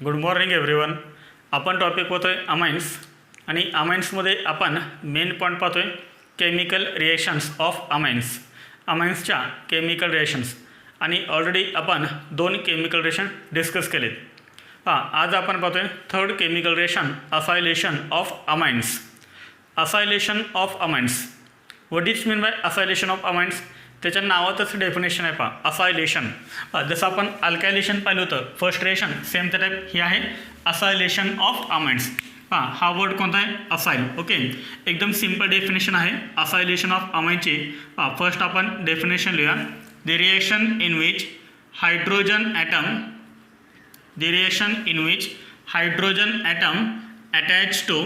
Good morning everyone. आपण topic पाहतोय amines आणि अमाइन्समध्ये आपण मेन पॉईंट पाहतोय केमिकल रिएक्शन्स ऑफ अमाइन्स. अमाइन्सच्या केमिकल रिएक्शन्स आणि ऑलरेडी आपण 2 केमिकल रिएक्शन डिस्कस केलेत. आज आपण पाहतोय third chemical reaction acylation of amines. Acylation of amines. What is mean by acylation of amines? त्याच्या नावातच डेफिनेशन आहे. असायलेशन. जसं आपण अल्कायलेशन पाहिलं होतं फर्स्ट रिएक्शन, सेम त्या टाईप ही आहे असायलेशन ऑफ अमाइन्स. हा वर्ड कोणता आहे? असाइल. ओके, एकदम सिंपल डेफिनेशन आहे असायलेशन ऑफ अमाइनची. फर्स्ट आपण डेफिनेशन लिहूया. The reaction in which hydrogen atom attached to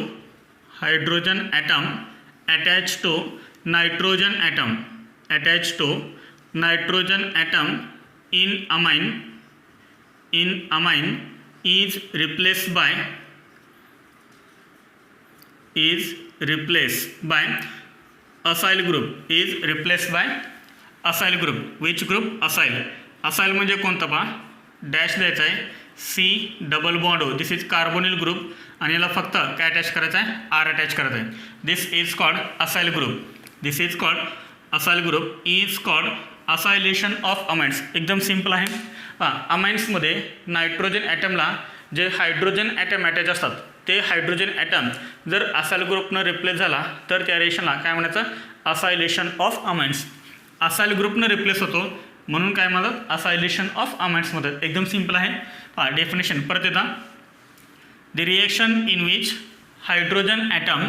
nitrogen atom in amine is replaced by acyl group. Which group? acyl म्हणजे कोणता? डॅश द्यायचा आहे C double bond O. This is carbonyl group आणि याला फक्त काय अटॅच करायचं आहे? R अटॅच करायचं आहे. This is called acyl group. Is called acylation of amines. एकदम सिंपल आहे. अमाइन्समध्ये नायट्रोजन ॲटमला जे हायड्रोजन ॲटम अटॅच असतात ते हायड्रोजन ॲटम जर असाइल ग्रुपनं रिप्लेस झाला तर त्या रिएक्शनला काय म्हणायचं? Acylation of amines. असाइल ग्रुपनं रिप्लेस होतो म्हणून काय म्हणतात? असायलेशन ऑफ अमाइन्समध्ये. एकदम सिंपल आहे. डेफिनेशन परत येता. The reaction in which hydrogen atom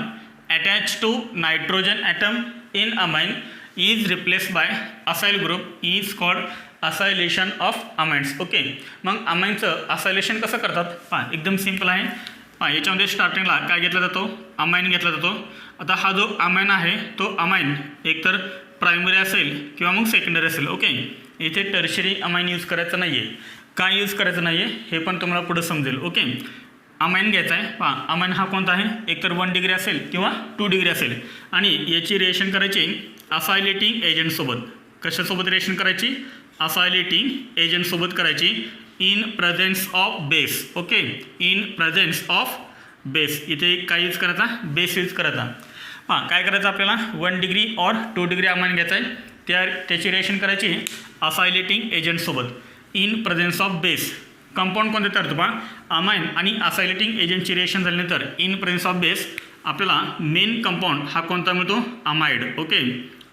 attach to nitrogen atom in amine is replace by acyl group is called acylation of amines. Okay, मग अमाइनचं असायलेशन कसं करतात? एकदम सिंपल आहे. याच्यामध्ये स्टार्टिंगला काय घेतला जातो? अमाइन घेतला जातो. आता हा जो अमाइन आहे तो अमाइन एकतर प्रायमरी असेल किंवा मग सेकंडरी असेल. ओके, इथे टर्शरी अमाइन यूज करायचं नाही आहे. काय यूज करायचं नाही आहे हे पण तुम्हाला पुढं समजेल. ओके, अमाइन घ्यायचा आहे. अमाइन हा कोणता आहे? एकतर 1 डिग्री असेल किंवा 2 डिग्री असेल आणि याची रिएक्शन करायची असायलेटिंग एजंटसोबत. कशासोबत रिएक्शन करायची? असायलेटिंग एजंटसोबत करायची in presence of base. Okay, in presence of base. इथे काय यूज करायचा? बेस यूज करायचा. काय करायचं आपल्याला? 1 डिग्री और 2 डिग्री अमाइन घ्यायचा आहे. त्याची रिएक्शन करायची असायलेटिंग एजंटसोबत in presence of base. Compound कोणते तयार होतो? अमाइन आणि असायलेटिंग एजंटची रिएक्शन झाल्यानंतर इन प्रेझेन्स ऑफ बेस आपल्याला मेन कंपाऊंड हा कोणता मिळतो? अमाइड. ओके,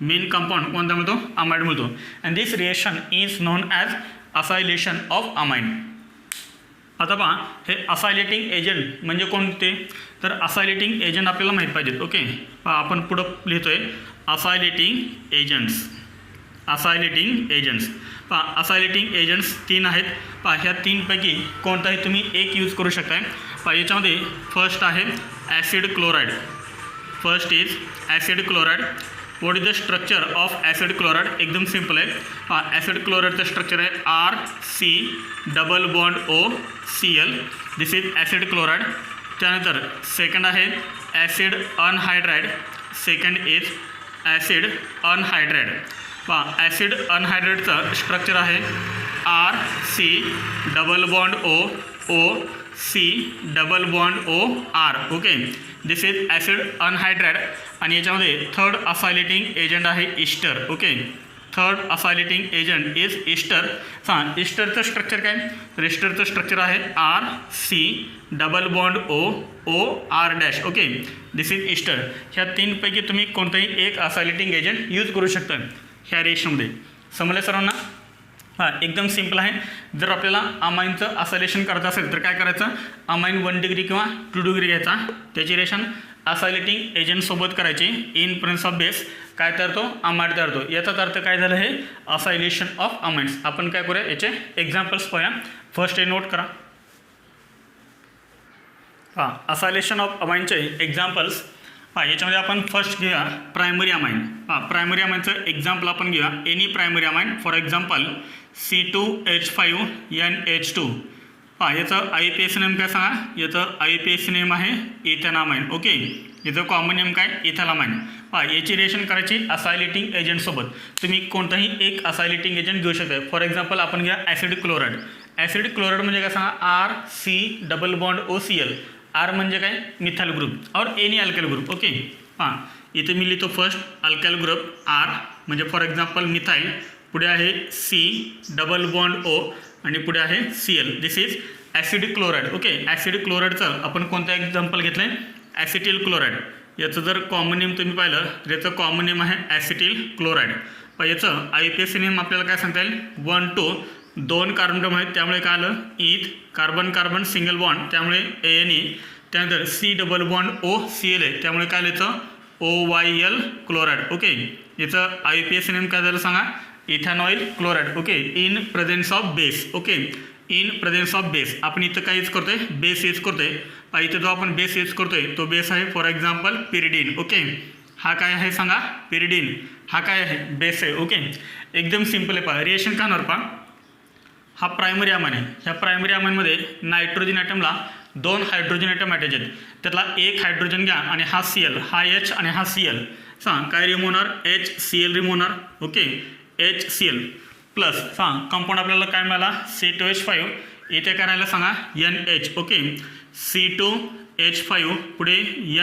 मेन कंपाऊंड कोणता मिळतो? अमाइड मिळतो. And this reaction is known as acylation of amine. आता पहा, हे असायलेटिंग एजंट म्हणजे कोणते? तर असायलेटिंग एजंट आपल्याला माहीत पाहिजेत. ओके, आपण पुढं लिहितोय असायलेटिंग एजंट्स. असायलेटिंग एजंट्स 3 आहेत. ह्या 3पैकी कोणताही तुम्ही एक यूज करू शकताय. याच्यामध्ये फर्स्ट आहे acid chloride. First is acid chloride. What is the structure of acid chloride? एकदम सिम्पल आहे. ॲसिड क्लोराईडचं स्ट्रक्चर आहे RC double bond OCl. This is acid chloride. त्यानंतर सेकंड आहे acid anhydride. Second is acid anhydride. Acid अनहायड्रेटचं structure आहे RC double bond OC double bond OR. Okay, this is acid anhydride. आणि याच्यामध्ये third acylating agent आहे ester. Okay, third acylating agent is Easter. इस्टरचं structure काय? इस्टरचं structure आहे RC double bond OR dash. Okay, this is ester. ह्या 3पैकी तुम्ही कोणताही एक असायलेटिंग एजंट यूज करू शकता ह्या रिएक्शनमध्ये. समजलं सर्वांना? एकदम सिंपल आहे. जर आपल्याला अमाइनचं असायलेशन करायचं असेल तर काय करायचं? अमाइन 1 डिग्री किंवा 2 डिग्री घ्यायचा. त्याची रिएक्शन असायलेटिंग एजंटसोबत करायची इन प्रेझेन्स ऑफ बेस. काय तयार होतो? अमाइड तयार होतो. याचाच अर्थ काय झालं? हे असायलेशन ऑफ अमाइन्स. आपण काय करूया? याचे एक्झाम्पल्स पाहूया. फर्स्ट हे नोट करा. असायलेशन ऑफ अमाइनचे एक्झाम्पल्स. याच्यामध्ये आपण फर्स्ट घेऊया प्रायमरी अमाइन. प्रायमरी अमाइनचं एक्झाम्पल आपण घेऊया any primary amine. For example C2H5NH2. याचं IUPAC नेम काय सांगा? याचं IUPAC नेम आहे इथेनामाइन. ओके, याचं कॉमन नेम काय? इथालामाइन. याची रिएक्शन करायची असायलेटिंग एजंटसोबत. तुम्ही कोणताही एक असायलेटिंग एजंट घेऊ शकता. फॉर एक्झाम्पल आपण घ्या ॲसिड क्लोराईड. ॲसिड क्लोराईड म्हणजे काय सांगा RC double bond OCl. R म्हणजे काय methyl group or any alkyl group. Okay हां इथे मी लिहितो फर्स्ट अल्काइल ग्रुप आर म्हणजे फॉर एक्झाम्पल मिथाइल, पुढे आहे C डबल बॉन्ड O आणि पुढे आहे Cl. This is acid chloride. Okay acid क्लोराईडचं आपण कोणतं एक्झाम्पल घेतलं आहे ॲसिटिल क्लोराईड. याचं जर कॉमन नेम तुम्ही पाहिलं तर याचं कॉमन नेम आहे ॲसिटिल क्लोराईड. पण याचं IUPAC नेम आपल्याला काय सांगता येईल 1 2 2 कार्बन आहेत त्यामुळे काय आलं ईथ, कार्बन कार्बन सिंगल बॉन्ड त्यामुळे ANE, त्यानंतर C डबल बॉन्ड OCl आहे त्यामुळे काय याचं OYl क्लोराईड. ओके याचं IUPAC नेम काय झालं सांगा ethanoyl chloride. Okay in presence of base. Okay in presence of base. आपण इथं काय यूज करतोय बेस यूज करतोय. इथं जो आपण बेस यूज करतोय तो बेस आहे फॉर एक्झाम्पल पिरिडीन. ओके हा काय आहे सांगा पिरिडीन, हा काय आहे बेस आहे. ओके एकदम सिम्पल आहे. पहा रिएक्शन काय होणार पहा, हा प्रायमरी अमाइन आहे. ह्या प्रायमरी अमाइनमध्ये नायट्रोजन ॲटमला 2 हायड्रोजन ॲटम अटॅच आहेत. त्यातला एक हायड्रोजन घ्या आणि हा Cl, हा H आणि हा Cl. सांग काय रिमूव्ह होणार HCl रिमूव्ह होणार. ओके HCl प्लस सांग कंपाऊंड आपल्याला काय मिळाला C2H5. इथे करायला सांगा NH. ओके C2H5 पुढे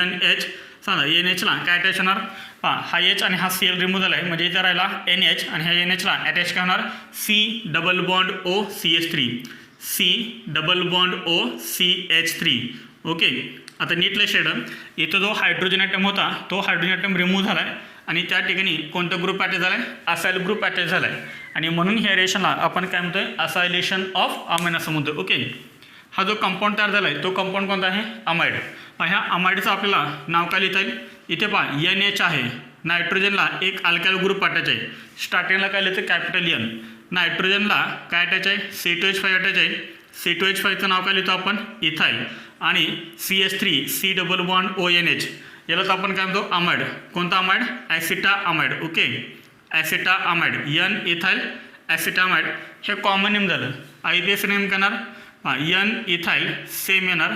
NH सांगा NHला काय अटॅच होणार पहा हा H आणि हा Cl रिमूव्ह झाला आहे म्हणजे इथे राहिला NH आणि ह्या NHला अटॅच काय होणार C double bond OCH3, C double bond OCH3. Okay आता नीट लक्षात ठेवा इथं जो हायड्रोजन ॲटम होता तो हायड्रोजन ॲटम रिमूव्ह झाला आहे आणि त्या ठिकाणी कोणता ग्रुप अटॅच झाला आहे असाइल ग्रुप अटॅच झाला आहे आणि म्हणून ह्या रिएक्शनला आपण काय म्हणतोय असायलेशन ऑफ अमाइन असं म्हणतोय. ओके हा जो कंपाऊंड तयार झाला आहे तो कंपाऊंड कोणता आहे अमाइड. ह्या अमाइडचं आपल्याला नाव काय लिहिता येईल इथे पहा NH आहे, नायट्रोजनला एक अल्काइल ग्रुप अटॅच आहे. स्टार्टिंगला काय लिहितं कॅपिटल N, नायट्रोजनला काय अटॅच आहे C2H5 अटॅच आहे. C2H5चं नाव काय लिहितो आपण इथाइल आणि CH3 C double bond ONH यालाच आपण काय म्हणतो अमाइड. कोणता amide acetamide. Okay acetamide N ethyl acetamide हे कॉमन नेम झालं. IUPAC नेम करणार N इथाइल सेम येणार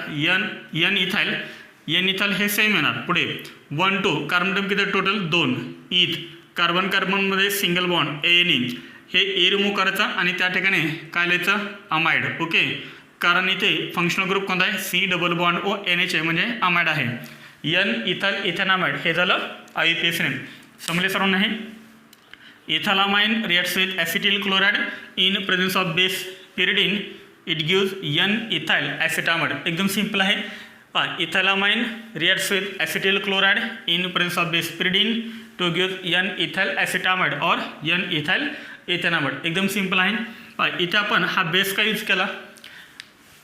N इथाइल हे सेम येणार. पुढे 1 2 कार्बन किती टोटल 2 ईथ, कार्बन कार्बनमध्ये सिंगल बॉन्ड ANE हे ए रिमूव्ह करायचा आणि त्या ठिकाणी काय लिहायचं अमाइड. ओके कारण इथे फंक्शनल ग्रुप कोणता आहे C डबल बॉन्ड ONH आहे म्हणजे अमाइड आहे. N इथाइल इथेनॉमाइड हे झालं IUPAC नेम. समजले सर्वांना हे ethylamine reacts with acetyl chloride in presence of base pyridine it gives N ethyl acetamide. एकदम सिंपल आहे. Ethylamine reacts with acetyl chloride in presence of base pyridine to gives N ethyl acetamide और N ethyl इथेनॉमाइड. एकदम simple आहे. इथे आपण हा base काय use केला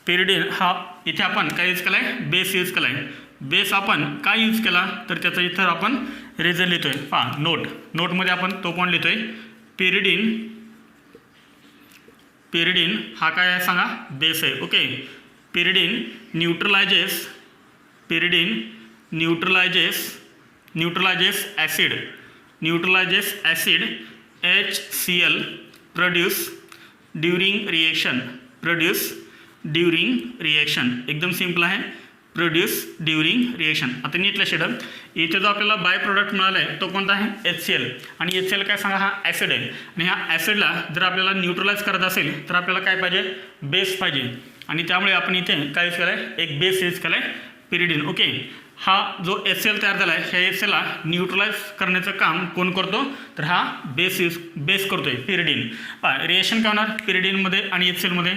पिरिडीन, हा इथे आपण काय यूज केला आहे बेस यूज केला आहे. बेस आपण काय यूज केला तर त्याचा इथं आपण रिझन लिहितोय. पहा नोटमध्ये आपण तो पण लिहितोय पिरिडीन हा काय आहे सांगा बेस आहे. Okay pyridine neutralizes acid HCl produce during reaction. एकदम सिंपल आहे प्रोड्यूस ड्युरिंग रिएक्शन. आता नीट लक्षात ठेवा इथे जो आपल्याला बाय प्रोडक्ट मिळाला आहे तो कोणता आहे HCl आणि HCl काय सांगा हा ॲसिड आहे आणि ह्या ॲसिडला जर आपल्याला न्यूट्रलाइज करायचं असेल तर आपल्याला काय पाहिजे बेस पाहिजे आणि त्यामुळे आपण इथे काय यूज केलं आहे एक बेस यूज केला आहे पिरिडीन. ओके हा जो HCl तयार झाला आहे ह्या HClला न्यूट्रलाइज करण्याचं काम कोण करतो तर हा बेस करतोय पिरिडीन. रिएक्शन काय होणार पिरिडीनमध्ये आणि HClमध्ये.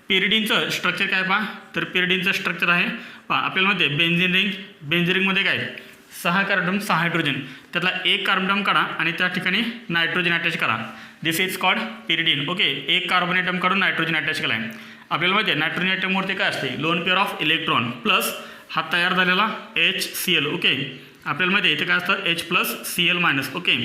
पिरिडीनचं स्ट्रक्चर काय पहा तर पिरिडीनचं स्ट्रक्चर आहे पहा आपल्याला मध्ये बेंझिन रिंगमध्ये काय 6 कार्बन 6 हायड्रोजन त्यातला एक कार्बन काढा आणि त्या ठिकाणी नायट्रोजन अटॅच करा. दिस इज कॉल्ड पिरिडीन. ओके एक कार्बन ॲटम काढून नायट्रोजन अटॅच केला आहे. आपल्याला माहिती आहे नायट्रोजन ॲटमवरती काय असते loan pair of electron plus हा तयार झालेला HCl. ओके आपल्याला माहिती आहे इथे काय असतं H plus Cl minus. Okay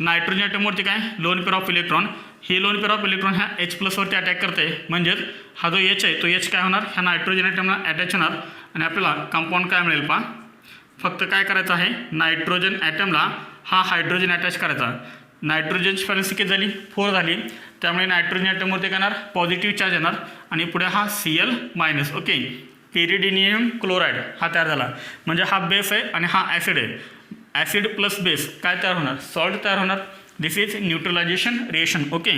nitrogen ॲटमवरती काय लोन पेअर ऑफ इलेक्ट्रॉन, हे लोन पेअर ऑफ इलेक्ट्रॉन ह्या H प्लसवरती अटॅक करते म्हणजेच हा जो H आहे तो H काय होणार ह्या नायट्रोजन ॲटमला अटॅच होणार आणि आपल्याला कंपाऊंड काय मिळेल पहा फक्त काय करायचं आहे नायट्रोजन ॲटमला हा हायड्रोजन अटॅच करायचा. नायट्रोजनची व्हॅलेन्सी किती झाली 4 झाली त्यामुळे नायट्रोजन ॲटमवरती काय येणार पॉझिटिव्ह चार्ज येणार आणि पुढे हा Cl मायनस. ओके पिरिडिनियम क्लोराईड हा तयार झाला म्हणजे हा बेस आहे आणि हा ॲसिड आहे. ॲसिड प्लस बेस काय तयार होणार सॉल्ट तयार होणार. दिस इज न्यूट्रलायझेशन रिएक्शन. ओके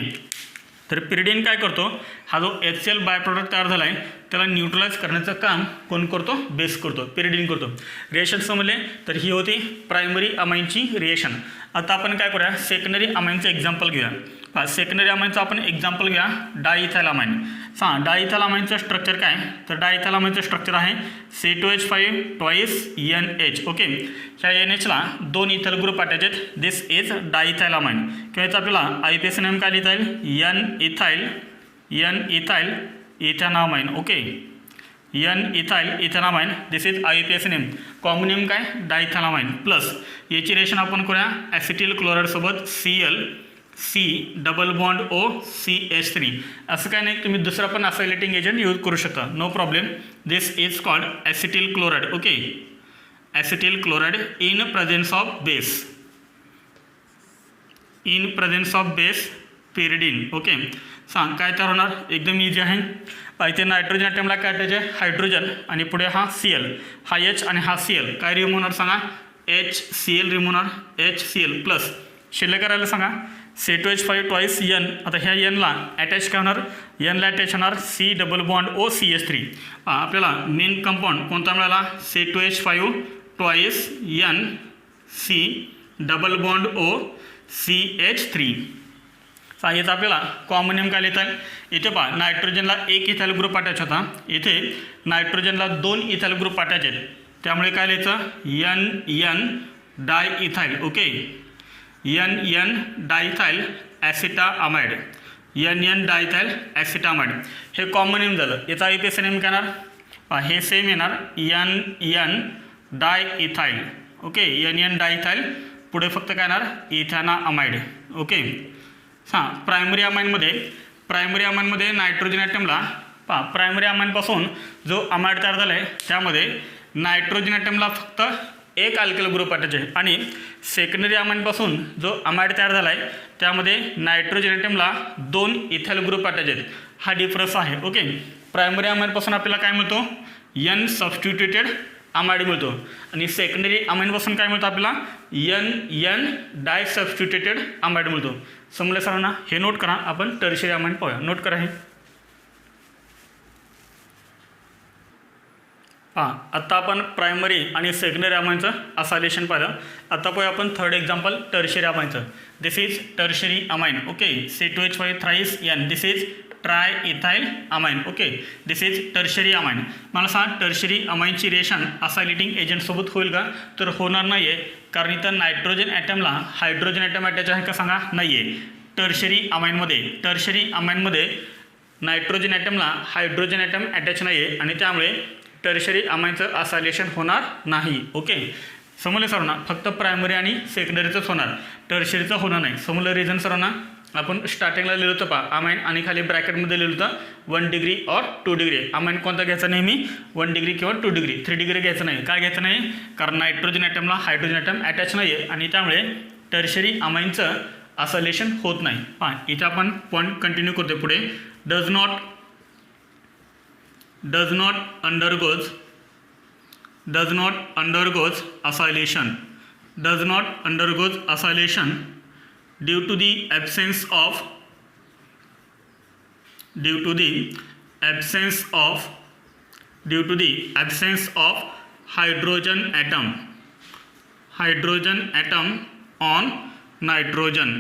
तर पिरिडीन काय करतो हा जो HCl बाय प्रोडक्ट तयार झाला आहे त्याला न्यूट्रलाइज करण्याचं काम कोण करतो? बेस करतो, पिरिडीन करतो. रिएक्शन समजले तर ही होती प्रायमरी अमाईनची रिएक्शन. आता आपण काय करूया, सेकंडरी अमाईनचं एक्झाम्पल घेऊया. सेकंडरी अमाईनचं आपण एक्झाम्पल घेऊया डायइथाइल अमाईन. डायइथाइल अमाईनचं स्ट्रक्चर काय, तर डायइथाइल अमाईनचं स्ट्रक्चर आहे C2H5 ट्वाईस NH. ओके, ह्या NHला 2 इथाइल ग्रुप अटॅच आहेत. This is diethyl amine. किंवा याचं आपल्याला IUPAC नेम काय लिहिता येईल? N ethyl ethanamine. Okay, N ethyl ethanamine. This is IUPAC name. Common name काय? डायइथाइलअमाइन. प्लस याची रिएक्शन आपण करूया ॲसिटिल क्लोराईड सोबत Cl C double bond O CH3. असं काय नाही, तुम्ही दुसरा पण असायलेटिंग एजंट यूज करू शकता, no problem. This is called acetyl chloride. Okay, acetyl chloride in presence of base, in presence of base pyridine. Okay, सांग काय तयार होणार? एकदम इझी आहे. इथे नायट्रोजन ॲटमला काय अटॅच आहे? हायड्रोजन, आणि पुढे हा Cl, हा H आणि हा Cl. काय रिमूव्ह होणार सांगा? HCl रिमूव्ह होणार, HCl प्लस शिल्लक करायला सांगा C2H5 ट्वाईस N. आता ह्या Nला अटॅच काय होणार? Nला अटॅच होणार C double bond O CH3. आपल्याला मेन कंपाऊंड कोणता मिळाला? C2H5 twice N C double bond O CH3. याचा आपल्याला कॉमन नेम काय लिहिता येईल? इथे पहा, नायट्रोजनला 1 इथाइल ग्रुप अटॅच होता, इथे नायट्रोजनला 2 इथाइल ग्रुप अटॅच आहेत. त्यामुळे काय लिहायचं? NN diethyl. Okay, NN diethyl acetamide, NN diethyl acetamide. हे कॉमन नेम झालं. याचा IUPAC नेम काय येणार? हे सेम येणार, NN diethyl. Okay, NN diethyl, पुढे फक्त काय येणार? इथेनॉमाइड. ओके, प्रायमरी अमाईनमध्ये नायट्रोजन ॲटमला प्रायमरी अमाईनपासून जो अमाइड तयार झाला आहे त्यामध्ये नायट्रोजन ॲटमला फक्त 1 अल्किल ग्रुप अटॅच आहे, आणि सेकंडरी अमाईनपासून जो अमाइड तयार झाला आहे त्यामध्ये नायट्रोजन ॲटमला 2 इथाइल ग्रुप अटॅच आहेत. हा डिफरन्स आहे. ओके, प्रायमरी अमाईनपासून आपल्याला काय मिळतो? N सबस्टिट्यूटेड अमाइड मिळतो, आणि सेकंडरी अमाईनपासून काय मिळतं आपल्याला? NN डाय सबस्टिट्यूटेड अमाइड मिळतो. समजलं सरांना? हे नोट करा. आपण टर्शियरी अमाईन पाहूया. नोट करा हे. आता आपण प्रायमरी आणि सेकंडरी अमाईनचं असायलेशन पाहिलं. आता पाहूया आपण थर्ड एक्झाम्पल टर्शियरी अमाईनचं. This is tertiary amine. Okay, C2H5 thrice N. This is triethylamine. Okay, this is tertiary amine. मला सांग, टर्शियरी अमाईनची रिएक्शन असायलेटिंग एजंटसोबत होईल का? तर होणार नाही आहे, कारण इथं नायट्रोजन ॲटमला हायड्रोजन ॲटम अटॅच आहे का सांगा? नाही आहे. टर्शियरी अमाईनमध्ये नायट्रोजन ॲटमला हायड्रोजन ॲटम अटॅच नाही आहे, आणि त्यामुळे टर्शियरी अमाईनचं असायलेशन होणार नाही. ओके, समजलं सर्वांना? फक्त प्रायमरी आणि सेकंडरीचंच होणार, टर्शियरीचं होणार नाही. समजलं रिझन सर्वांना? आपण स्टार्टिंगला लिहिलं होतं पहा अमाईन, आणि खाली ब्रॅकेटमध्ये लिहिलं होतं 1 डिग्री और 2 डिग्री. अमाईन कोणता घ्यायचा? नेहमी 1 डिग्री किंवा 2 डिग्री. 3 डिग्री घ्यायचं नाही. काय घ्यायचं नाही? कारण नायट्रोजन ॲटमला हायड्रोजन ॲटम अटॅच नाही आहे, आणि त्यामुळे टर्शियरी अमाईनचं असायलेशन होत नाही. इथे आपण पॉईंट कंटिन्यू करतो पुढे. Does not undergoes asylation due to the absence of hydrogen atom on nitrogen.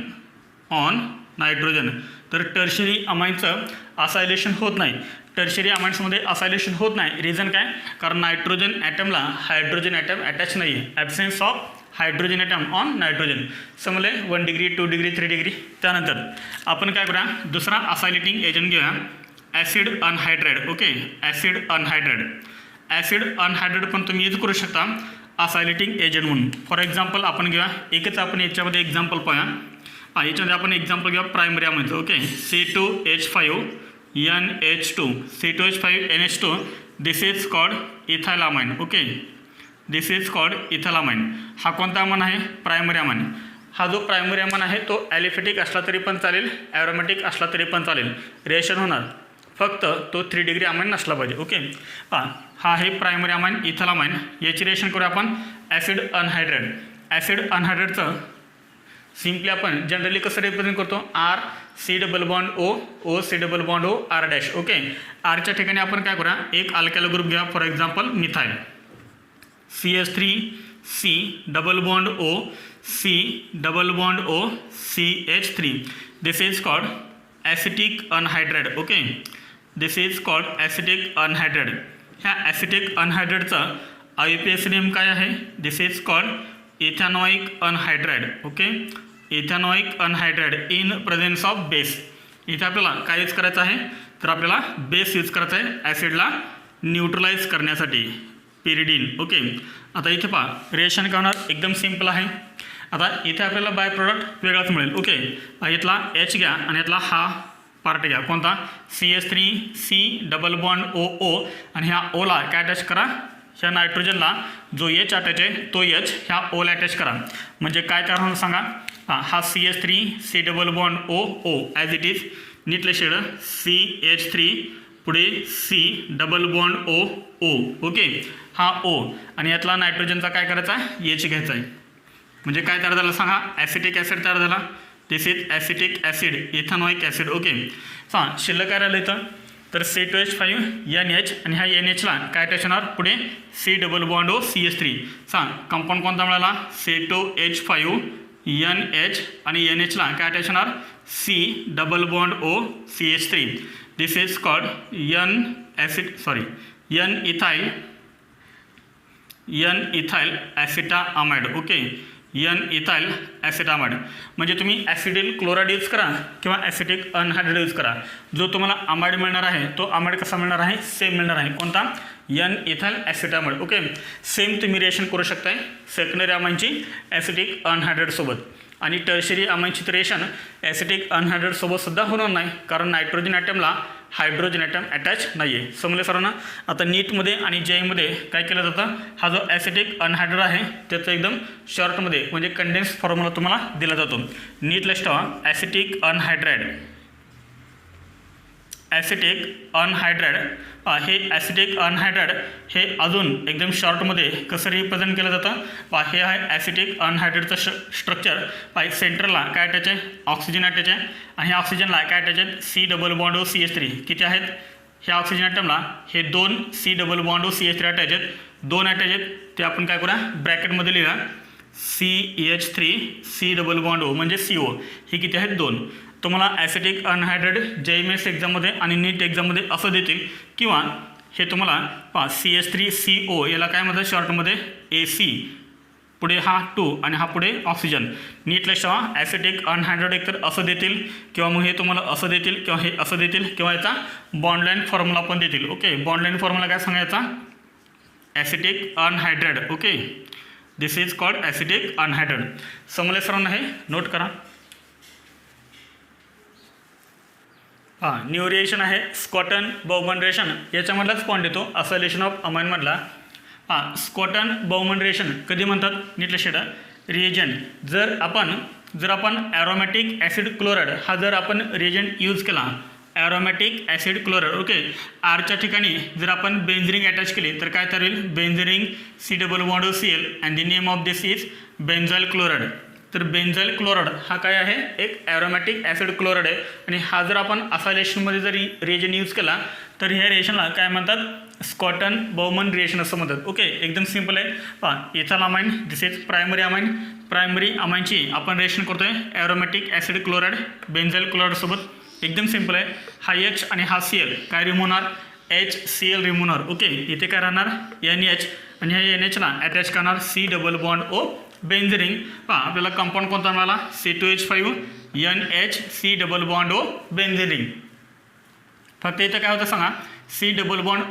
तर टर्शियरी अमाईनचं असायलेशन होत नाही. टर्शियरी अमाईन्समध्ये असायलेशन होत नाही. रिझन काय? कारण नायट्रोजन ॲटमला हायड्रोजन ॲटम अटॅच नाही आहे. Absence of hydrogen atom on nitrogen. समजले? 1 डिग्री 2 डिग्री 3 डिग्री. त्यानंतर आपण काय करूया? दुसरा असायलेटिंग एजंट घेऊया, ॲसिड अनहायड्रेट. ओके, ॲसिड अनहायड्रेट पण तुम्ही यूज करू शकता असायलेटिंग एजंट म्हणून. फॉर एक्झाम्पल आपण घेऊया एकच, आपण याच्यामध्ये एक्झाम्पल पाहूया. याच्यामध्ये आपण एक्झाम्पल घेऊया प्रायमरी अमाईनचं. Okay, C2H5 NH2, C2H5 NH2. This is called ethylamine. Okay, this is called ethylamine. हा कोणता अमाइन आहे? Primary amine. हा जो प्रायमरी अमाइन आहे तो ॲलिफेटिक असला तरी पण चालेल, ॲरोमॅटिक असला तरी पण चालेल, रिएक्शन होणार. फक्त तो 3 डिग्री अमाइन नसला पाहिजे. ओके, हा आहे प्रायमरी अमाइन इथाइलअमाइन. याची रिएक्शन करूया आपण ॲसिड अनहायड्रेट. ॲसिड अनहायड्रेटचं सिम्पली आपण जनरली कसं रिप्रेझेंट करतो, R C double bond O, O C double bond O, R dash. Okay, आरच्या ठिकाणी आपण काय करूया, एक अल्काइल ग्रुप घ्या, for example methyl, CH3 C double bond O, C double bond O, CH3. This is called acetic anhydride. Okay, this is called acetic anhydride. ह्या acetic अनहायड्रेटचं IUPAC name काय आहे, this is called ethanoic anhydride. Okay, ethanoic anhydride in presence of base. इथे आपल्याला काय use करायचं आहे, तर आपल्याला बेस यूज करायचा आहे ॲसिडला न्यूट्रलाइज करण्यासाठी, पिरिडीन. ओके, आता इथे पहा रिएक्शन काय होणार, एकदम सिम्पल आहे. आता इथे आपल्याला बाय प्रोडक्ट वेगळाच मिळेल. ओके, इथला H घ्या आणि यातला हा पार्ट घ्या, कोणता, CH3 C double bond O O, आणि ह्या ओला काय अटॅच करा, ह्या नायट्रोजनला जो H अटॅच आहे तो H ह्या ओला अटॅच करा. म्हणजे काय कारण होणार सांगा, हा CH3 C double bond O O as it is, नीटले शेड CH3 पुढे C double bond O O. Okay, हा O आणि यातला नायट्रोजनचा काय करायचा आहे, H घ्यायचा आहे. म्हणजे काय तयार झालं सांगा, ॲसिटिक ॲसिड तयार झाला. This is acetic acid, ethanoic acid. Okay, शिल्लक काय राहिलं इथं, तर C2H5 NH, आणि ह्या NHला काय अटॅच होणार, पुढे C double bond O CH3. Compound कोणता मिळाला, C2H5 NH, आणि NHला काय अटॅच होणार, C double bond O CH3. This is called N ethyl acetamide. Okay, N ethyl acetamide. म्हणजे तुम्ही ॲसिडिल क्लोराईड यूज करा किंवा ॲसिटिक अनहायड्रेट यूज करा, जो तुम्हाला अमाइड मिळणार आहे तो अमाइड कसा मिळणार आहे, सेम मिळणार आहे. कोणता, N ethyl acetamide. Okay, same तुम्ही रिएक्शन करू शकताय सेकंडरी अमाइनची ॲसिटिक अनहायड्रेटसोबत, आणि टर्शरी अमाइनची रिएक्शन ॲसिटिक अनहायड्रेटसोबत सुद्धा होणार नाही, कारण नायट्रोजन ॲटमला हायड्रोजन ॲटम अटॅच नाही आहे. समजले सर्वांना. आता नीटमध्ये आणि JEEमध्ये काय केलं जातं, हा जो ॲसिटिक अनहायड्रेट आहे त्याचं एकदम शॉर्टमध्ये म्हणजे कंडेन्स फॉर्म्युला तुम्हाला दिला जातो. नीट लक्षात ठेवा, ॲसिटिक अनहायड्रेट हे ॲसिटिक अनहायड्रेट हे अजून एकदम शॉर्टमध्ये कसं रिप्रेझेंट केलं जातं, हे आहे ॲसिटिक अनहायड्रेटचं स्ट्रक्चर. सेंटरला काय अटॅच आहे, ऑक्सिजन अटॅच आहे, आणि ह्या ऑक्सिजनला काय अटॅच आहेत, C double bond O CH3. किती आहेत, ह्या ऑक्सिजन ॲटमला हे 2 C double bond O CH3 attach आहेत, 2 अटॅच आहेत, ते आपण काय करूया ब्रॅकेटमध्ये लिहा, CH3 C double bond O म्हणजे CO. हे किती आहेत, 2. तुम्हाला ॲसिटिक अनहायड्रेट JMS एक्झाममध्ये आणि नीट एक्झाममध्ये असं देतील, किंवा हे तुम्हाला CH3CO याला काय म्हणतात शॉर्टमध्ये AC, पुढे हा 2 आणि हा पुढे ऑक्सिजन. नीट लक्षात ठेवा, ॲसिटिक अनहायड्रेट एकतर असं देतील, किंवा मग हे तुम्हाला असं देतील, किंवा हे असं देतील, किंवा याचा बॉन्डलाईन फॉर्म्युला पण देतील. ओके, बॉन्डलाईन फॉर्म्युला काय सांगायचा, acetic anhydride. Okay, this is called acetic anhydride. समजले सर्वांना, हे नोट करा. न्यू रिएक्शन आहे स्कॉटन बाउमन रिएक्शन, याच्यामधलाच पॉईंट येतो असायलेशन ऑफ अमाइनमधला. स्कॉटन बाउमन रिएक्शन कधी म्हणतात, नीट लक्षात ठेवा, रिएजंट जर आपण ॲरोमॅटिक ॲसिड क्लोराईड हा जर आपण रिएजंट यूज केला, ॲरोमॅटिक ॲसिड क्लोराईड. ओके, आरच्या ठिकाणी जर आपण बेन्झरिंग अटॅच केली तर काय तर होईल, benzene ring C double bond O Cl, and the name of this is benzyl chloride. तर बेन्झाइल क्लोराईड हा काय आहे, एक ॲरोमॅटिक ॲसिड क्लोराईड आहे, आणि हा जर आपण असायलेशनमध्ये जर रिएजंट यूज केला तर ह्या रिएक्शनला काय म्हणतात, स्कॉटन बाउमन रिएक्शन असं म्हणतात. ओके, एकदम सिम्पल आहे. Ethyl amine, this is primary amine. Primary अमाइनची आपण रिएक्शन करतो आहे ॲरोमॅटिक ॲसिड क्लोराईड बेन्झाइल क्लोराईडसोबत. एकदम सिम्पल आहे. हा H आणि हा Cl काय रिमूव्ह होणार, HCl रिमूव्ह होणार. ओके, इथे काय राहणार NH, आणि ह्या NHला अटॅच करणार C डबल बॉन्ड O बेन्झरिंग. आपल्याला कंपाऊंड कोणता मिळाला, C2H5 NH C double bond O बेन्झरिंग. फक्त इथं काय होतं सांगा, C डबल बॉन्ड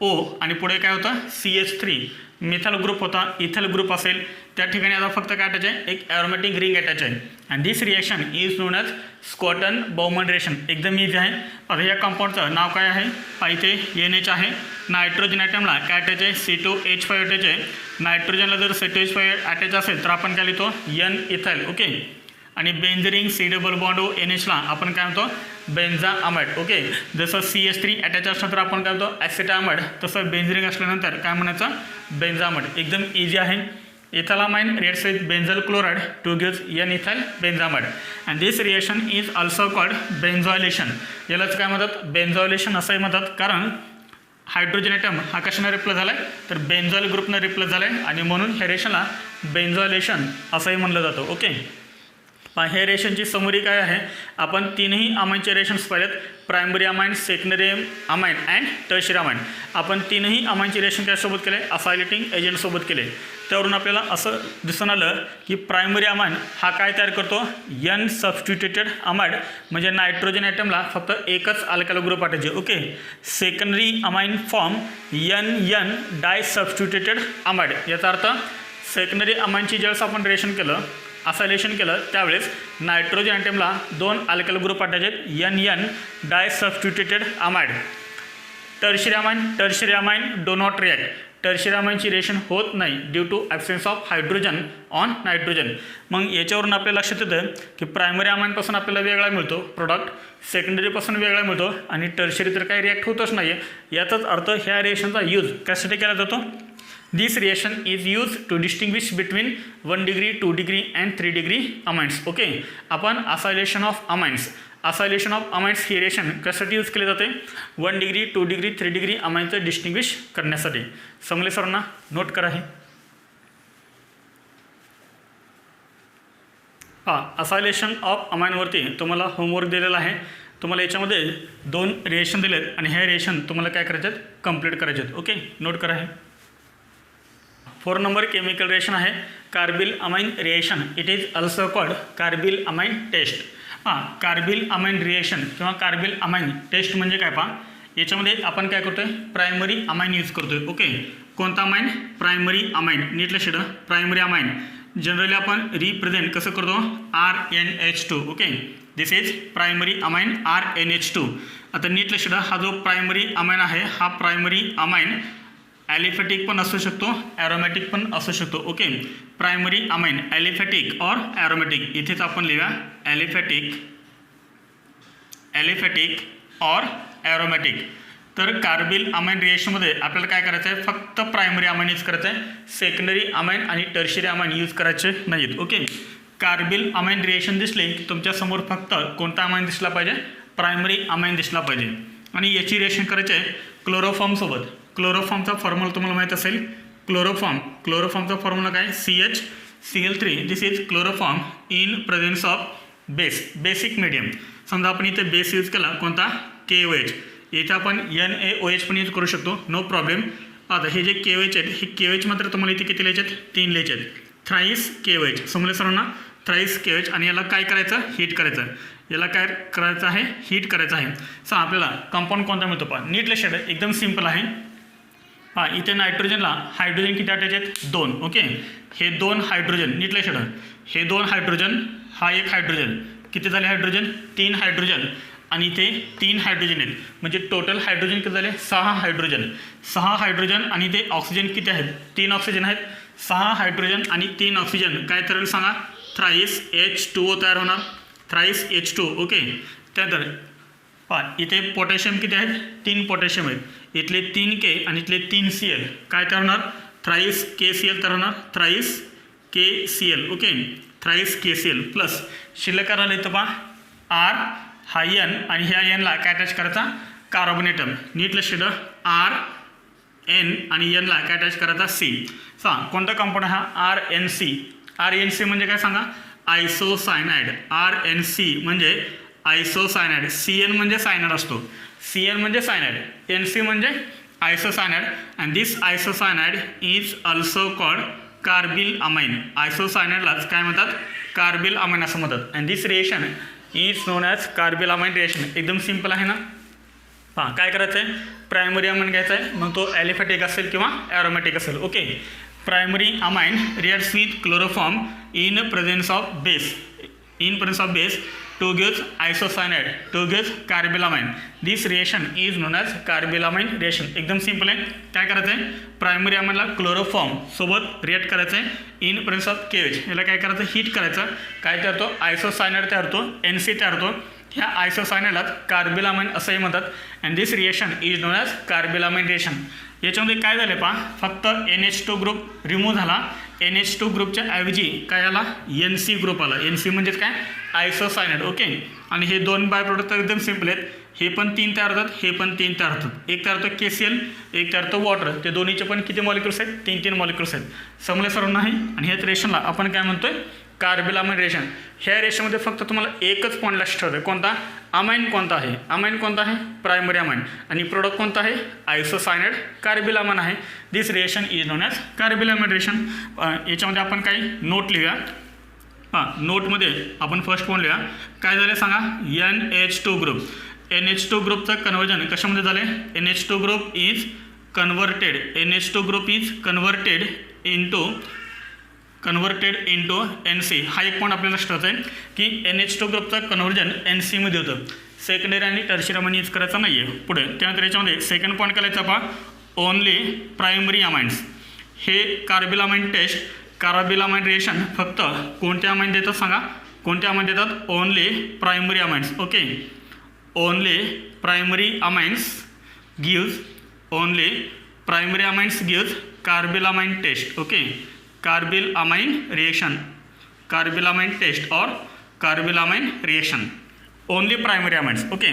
O आणि पुढे काय होतं CH3 मिथाइल ग्रुप होता, इथाइल ग्रुप असेल त्या ठिकाणी आता फक्त काय अटॅच आहे, एक ॲरोमॅटिक रिंग अटॅच आहे. And this reaction is known as स्कॉटन Baumann reaction. एकदम इझी आहे. आता या कंपाऊंडचं नाव काय आहे, इथे NH आहे, नायट्रोजन ॲटमला काय अटॅच आहे, C2H5 अटॅच आहे. नायट्रोजनला जर C2H5 अटॅच असेल तर आपण काय लिहितो N इथाइल. ओके, आणि बेन्झरिंग C डबल बॉन्ड O NHला आपण काय म्हणतो बेन्झामाइड. ओके, जसं CH3 अटॅच असलं तर आपण काय म्हणतो ॲसिटामाइड, तसं बेन्झरिंग असल्यानंतर काय म्हणायचं बेन्झामाइड. एकदम इझी आहे. ethylamine reacts with benzyl chloride to give N-ethyl benzamide and this reaction is also called benzoylation. यालाच काय म्हणतात बेन्झॉयलेशन असंही म्हणतात कारण हायड्रोजन ॲटम हा कशाने रिप्लेस झाला आहे तर बेन्झॉइल ग्रुपने रिप्लेस झाला आहे आणि म्हणून ह्या रिएक्शनला बेन्झॉयलेशन असंही म्हणलं जातं. ओके ह्या रिएक्शनची समरी काय आहे आपण तीनही अमाईनचे रिएक्शन्स पाहिलेत primary amine secondary amine and tertiary amine. आपण तीनही अमाईनचे रिएक्शन त्यासोबत केले असायलेटिंग एजंटसोबत केले. त्यावरून आपल्याला असं दिसून आलं की प्रायमरी अमाईन हा काय तयार करतो N सबस्टिट्युटेड अमाइड म्हणजे नायट्रोजन ॲटमला फक्त एकच अल्काइल ग्रुप पाठायचे. Okay secondary amine form N disubstituted amide. याचा अर्थ सेकंडरी अमाईनची ज्यावेळेस आपण रिएक्शन केलं असायलेशन केलं त्यावेळेस नायट्रोजन ॲटमला 2 अल्काइल ग्रुप पाठायचे N disubstituted amide. Tertiary amine do not react. Tertiary अमाईनची रिएक्शन होत नाही due to absence of hydrogen on nitrogen. मग याच्यावरून आपल्या लक्षात येतं की प्रायमरी अमाईनपासून आपल्याला वेगळा मिळतो प्रोडक्ट सेकंडरीपासून वेगळा मिळतो आणि टर्शियरी तर काही रिॲक्ट होतच नाही आहे. याचाच अर्थ ह्या रिएक्शनचा यूज कशासाठी केला जातो. This reaction is used to distinguish between 1 degree, 2 degree and 3 degree amines. Okay आपण acylation of amines he reaction कशासाठी यूज केले जाते 1 डिग्री 2 डिग्री 3 डिग्री अमाइनचं डिस्टिंग्विश करण्यासाठी. समजले सर्वांना नोट करा हे. असायलेशन ऑफ अमाइनवरती तुम्हाला होमवर्क दिलेला आहे. तुम्हाला याच्यामध्ये 2 रिएक्शन दिलेत आणि ह्या रिएक्शन तुम्हाला काय करायचे आहेत कंप्लीट करायचे आहेत. ओके नोट करा हे. 4 नंबर केमिकल रिएक्शन आहे carbylamine reaction. It is also called carbylamine test. Carbylamine reaction किंवा कार्बिल अमाइन टेस्ट म्हणजे काय पहा याच्यामध्ये आपण काय करतोय प्रायमरी अमाइन यूज करतोय. ओके कोणता अमाइन प्रायमरी अमाइन. नीट लक्षात ठेवा प्रायमरी अमाइन जनरली आपण रिप्रेझेंट कसं करतो RNH2. Okay this is primary amine RNH2. आता नीट लक्षात ठेवा हा जो प्रायमरी अमाइन आहे हा प्रायमरी अमाइन ॲलिफॅटिक पण असू शकतो ॲरोमॅटिक पण असू शकतो. ओके प्रायमरी अमाइन ॲलिफॅटिक और ॲरोमॅटिक. इथेच आपण लिहूया ॲलिफॅटिक और ॲरोमॅटिक. तर कार्बिल अमाइन रिएक्शनमध्ये आपल्याला काय करायचं आहे फक्त प्रायमरी अमाइन यूज करायचं आहे सेकंडरी अमाइन आणि टर्शियरी अमाइन यूज करायचे नाहीत. ओके कार्बिल अमाइन रिएक्शन दिसले की तुमच्यासमोर फक्त कोणता अमाइन दिसला पाहिजे प्रायमरी अमाइन दिसला पाहिजे आणि याची रिएक्शन करायची आहे क्लोरोफॉर्मसोबत. क्लोरोफॉर्मचा फॉर्म्युला तुम्हाला माहीत असेल क्लोरोफॉर्मचा फॉर्म्युला काय CHCl3. This is chloroform in presence of basic medium. समजा आपण इथे बेस यूज केला कोणता KOH. इथे आपण NaOH पण यूज करू शकतो नो प्रॉब्लेम. आता हे जे KOH आहेत हे KOH मात्र तुम्हाला इथे किती लिहायचे आहेत 3 लिहायचे आहेत. थ्राईस KOH समजले सर्वांना थ्राईस KOH आणि याला काय करायचं हीट करायचं. याला काय करायचं आहे हीट करायचं आहे. आपल्याला कंपाऊंड कोणता मिळतो पहा नीट लक्षात एकदम सिम्पल आहे. इथे नायट्रोजनला हायड्रोजन किती अटॅच आहेत 2. ओके हे 2 हायड्रोजन नीट लक्षात हे 2 हायड्रोजन हा एक हायड्रोजन किती झाले हायड्रोजन 3 हायड्रोजन आणि इथे 3 हायड्रोजन आहेत म्हणजे टोटल हायड्रोजन किती झाले 6 हायड्रोजन आणि इथे ऑक्सिजन किती आहेत 3 ऑक्सिजन आहेत. 6 हायड्रोजन आणि 3 ऑक्सिजन काय ठरेल सांगा थ्राईस H2O तयार होणार थ्राईस H2. ओके त्यानंतर इथे पोटॅशियम किती आहेत 3 पोटॅशियम आहेत. इथले 3K आणि इथले 3Cl काय तयार होणार थ्राईस KCl तयार होणार thrice KCl. Okay thrice KCl plus शिल्लक करायला येतं पहा R हा N आणि ह्या Nला काय अटॅच करायचा कार्बन ॲटम. नीट लक्षात RN आणि Nला काय अटॅच करायचा C. कोणता कंपाऊंड हा RNC म्हणजे काय सांगा आयसोसायनाइड. RNC म्हणजे आयसोसायनाइड. CN म्हणजे सायनाइड असतो CN म्हणजे सायनाइड NC म्हणजे isocyanide and this isocyanide is also called carbylamine. आयसोसायनाइडलाच काय म्हणतात कार्बिल अमाइन असं म्हणतात and this reaction is known as carbylamine reaction. एकदम सिम्पल आहे ना. काय करायचं आहे प्रायमरी अमाइन घ्यायचा आहे मग तो ॲलिफॅटिक असेल किंवा ॲरोमॅटिक असेल. Okay primary amine reacts with chloroform in presence of base to give isocyanide to give carbylamine. This reaction is known as carbylamine reaction. एकदम सिम्पल आहे. काय करायचं आहे प्रायमरी अमाइनला क्लोरोफॉर्म सोबत रिएक्ट करायचं आहे इन प्रेझेन्स ऑफ KOH. याला काय करायचं हीट करायचं काय तयार होतो आयसोसायनाइड तयार होतो NC तयार होतो. ह्या आयसोसायनाइडला कार्बिलामाइन असंही म्हणतात and this reaction is known as carbylamine reaction. याच्यामध्ये काय झालं पहा फक्त NH2 ग्रुप रिमूव्ह झाला NH2 ग्रुपच्या ऐवजी काय आला NC ग्रुप आला. NC म्हणजेच काय आयसोसायनाइड. ओके. आणि हे दोन बाय प्रोडक्ट तर एकदम सिम्पल आहेत. हे पण 3 तयार होतात, हे पण 3 तयार होतात. एक तयार होतं KCl, एक तयार होतं वॉटर. ते दोन्हीचे पण किती मॉलिक्युल्स आहेत 3 मॉलिक्युल्स आहेत. समजलं सर्वांना आहे. आणि ह्याच रिएक्शनला आपण काय म्हणतोय कार्बिलामाइन रिएक्शन. ह्या रिएक्शनमध्ये फक्त तुम्हाला एकच पॉईंट लक्षात ठेवायचं आहे. कोणता अमाइन कोणता आहे. अमाइन कोणता आहे प्रायमरी अमाइन. आणि प्रोडक्ट कोणता आहे आयसोसायनाइड कार्बिलामाइन आहे. This reaction is known as carbylamine reaction. याच्यामध्ये आपण काही नोट लिहूया. नोटमध्ये आपण फर्स्ट पॉईंट लिहूया. काय झालं सांगा NH2 ग्रुप. NH2 ग्रुपचं कन्वर्जन कशामध्ये झालं NH2 group is converted. NH2 group is converted into NC. हा एक पॉईंट आपल्याला लक्षात आहे की NH2 ग्रुपचं कन्वर्जन NC मध्ये होतं. सेकंडरी आणि टर्शियरी अमाइन यूज करायचा नाही आहे. पुढे त्यानंतर याच्यामध्ये सेकंड पॉईंट करायचा पहा ओनली प्रायमरी अमाइन्स. हे कार्बिलामाइन रिएक्शन फक्त कोणत्या अमाइन देतात सांगा. कोणत्या अमाइन देतात only primary amines. Okay. Only primary amines gives carbylamine test. Okay. Carbylamine reaction, carbylamine test और carbylamine reaction only primary amines. Okay.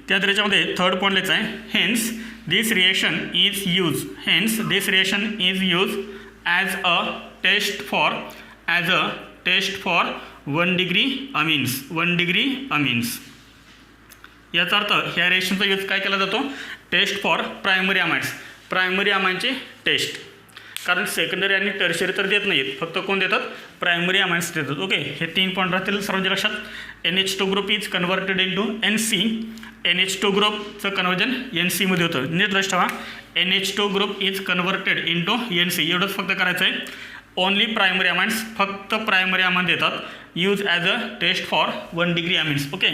त्याच्यामध्ये थर्ड पॉईंट लिहायचा आहे hence this reaction is use as a test for 1 degree amines. याचा अर्थ ह्या रिएक्शनचा use काय केला जातो test for primary amines. Primary अमाइनची taste. कारण सेकंडरी आणि टर्शियरी तर देत नाहीत, फक्त कोण देतात प्रायमरी अमाइन्स देतात. ओके. हे 3 पॉईंट राहतील सर्वांच्या लक्षात. NH2 group is converted into NC. NH2 ग्रुपचं कन्वर्जन NC मध्ये होतं. नीट लक्षात ठेवा NH2 group is converted into NC. एवढंच फक्त करायचं आहे. ओनली प्रायमरी अमाइन्स फक्त प्रायमरी अमाइन देतात use as a test for 1 degree amines. Okay.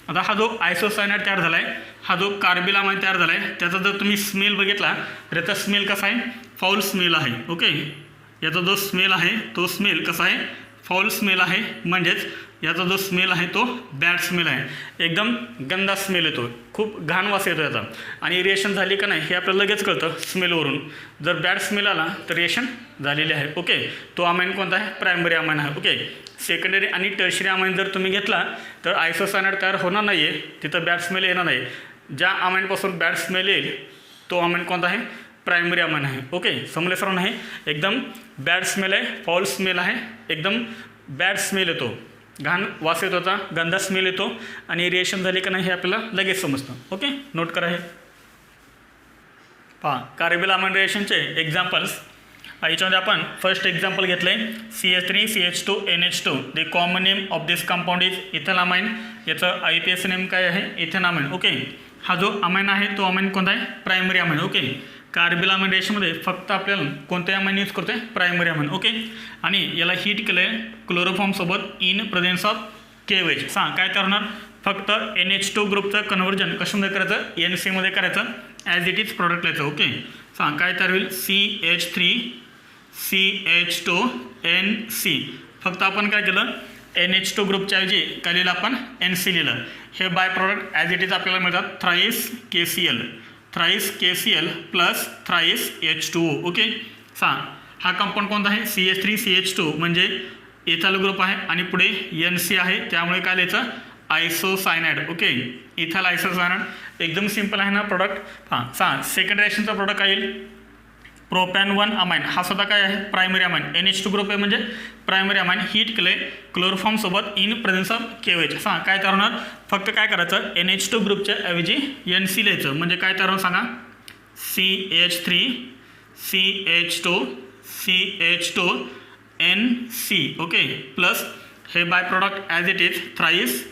आता हा जो आयसोसायनाइड तयार झाला आहे, हा जो कार्बिलामाइन तयार झाला आहे, त्याचा जर तुम्ही स्मेल बघितला तर याचा स्मेल कसा आहे फाऊल स्मेल आहे. ओके. याचा जो स्मेल आहे तो स्मेल कसा आहे फाऊल स्मेल आहे. म्हणजेच याचा जो स्मेल आहे तो बॅड स्मेल आहे. एकदम गंदा स्मेल येतो, खूप घाण वास येतो याचा. आणि रिएक्शन झाली का नाही हे आपल्याला लगेच कळतं स्मेलवरून. जर बॅड स्मेल आला तर रिएक्शन झालेली आहे. ओके. तो अमाइन कोणता आहे प्रायमरी अमाइन आहे. ओके. सेकंडरी आणि टर्शियरी अमाइन जर तुम्ही घेतला तर आयसोसायनाइड तयार होणार नाही आहे, तिथं बॅड स्मेल येणार नाही. ज्या अमाइनपासून बॅड स्मेल येईल तो अमाइन कोणता आहे प्रायमरी अमाइन आहे. ओके. समजले सर्वांना आहे. एकदम बॅड स्मेल आहे, फाऊल स्मेल आहे, एकदम बॅड स्मेल येतो, घाण वास येतो, होता गंदा स्मेल येतो. आणि रिएक्शन झाली का नाही हे आपल्याला लगेच समजतं. ओके. नोट करा हे. पहा कार्बिलामाइन रिएक्शनचे एक्झाम्पल्स. याच्यामध्ये आपण फर्स्ट एक्झाम्पल घेतलं आहे CH3CH2 NH2. The common name of this compound is ethanolamine. याचं IPS नेम काय आहे इथेनॉलामाइन. ओके. हा जो अमाइन आहे तो अमाइन कोणता आहे प्रायमरी अमाइन. ओके. कार्बिलामाइन रिएक्शनमध्ये फक्त आपल्याला कोणत्या अमाइन यूज करतो आहे प्रायमरी अमाइन. ओके. आणि याला हीट केलं आहे क्लोरोफॉर्मसोबत इन प्रेझेन्स ऑफ KOH. सांग काय करणार फक्त NH2 ग्रुपचं कन्वर्जन कशामध्ये करायचं NC मध्ये करायचं ॲज इट इज प्रोडक्ट लिहायचं. ओके. सांग काय तयार होईल CH3CH2NC. फक्त आपण काय केलं NH2 ग्रुपच्या ऐवजी काय लिहिलं आपण NC लिहिलं. हे bye product as it is आपल्याला मिळतात thrice KCl plus thrice H2O. Okay. सांग हा कंपाऊंड कोणता आहे CH3CH2 म्हणजे इथाल ग्रुप आहे आणि पुढे NC आहे, त्यामुळे काय लिहायचं आयसोसायनाइड. ओके. इथाल आयसोसायनाइड एकदम सिंपल आहे ना प्रोडक्ट. सांग सेकंड रिएक्शनचा प्रोडक्ट काय येईल प्रोपॅन 1 अमाइन. हा सुद्धा काय आहे प्रायमरी अमाइन. NH2 ग्रुप आहे म्हणजे प्रायमरी अमाइन. हीट केले क्लोरोफॉर्मसोबत इन प्रेझेन्स ऑफ KOH. सांगा काय तयार होणार फक्त काय करायचं NH2 ग्रुपच्या ऐवजी NC लिहायचं. म्हणजे काय तयार होणार सांगा CH3CH2NC. ओके. प्लस हे bye product as it is thrice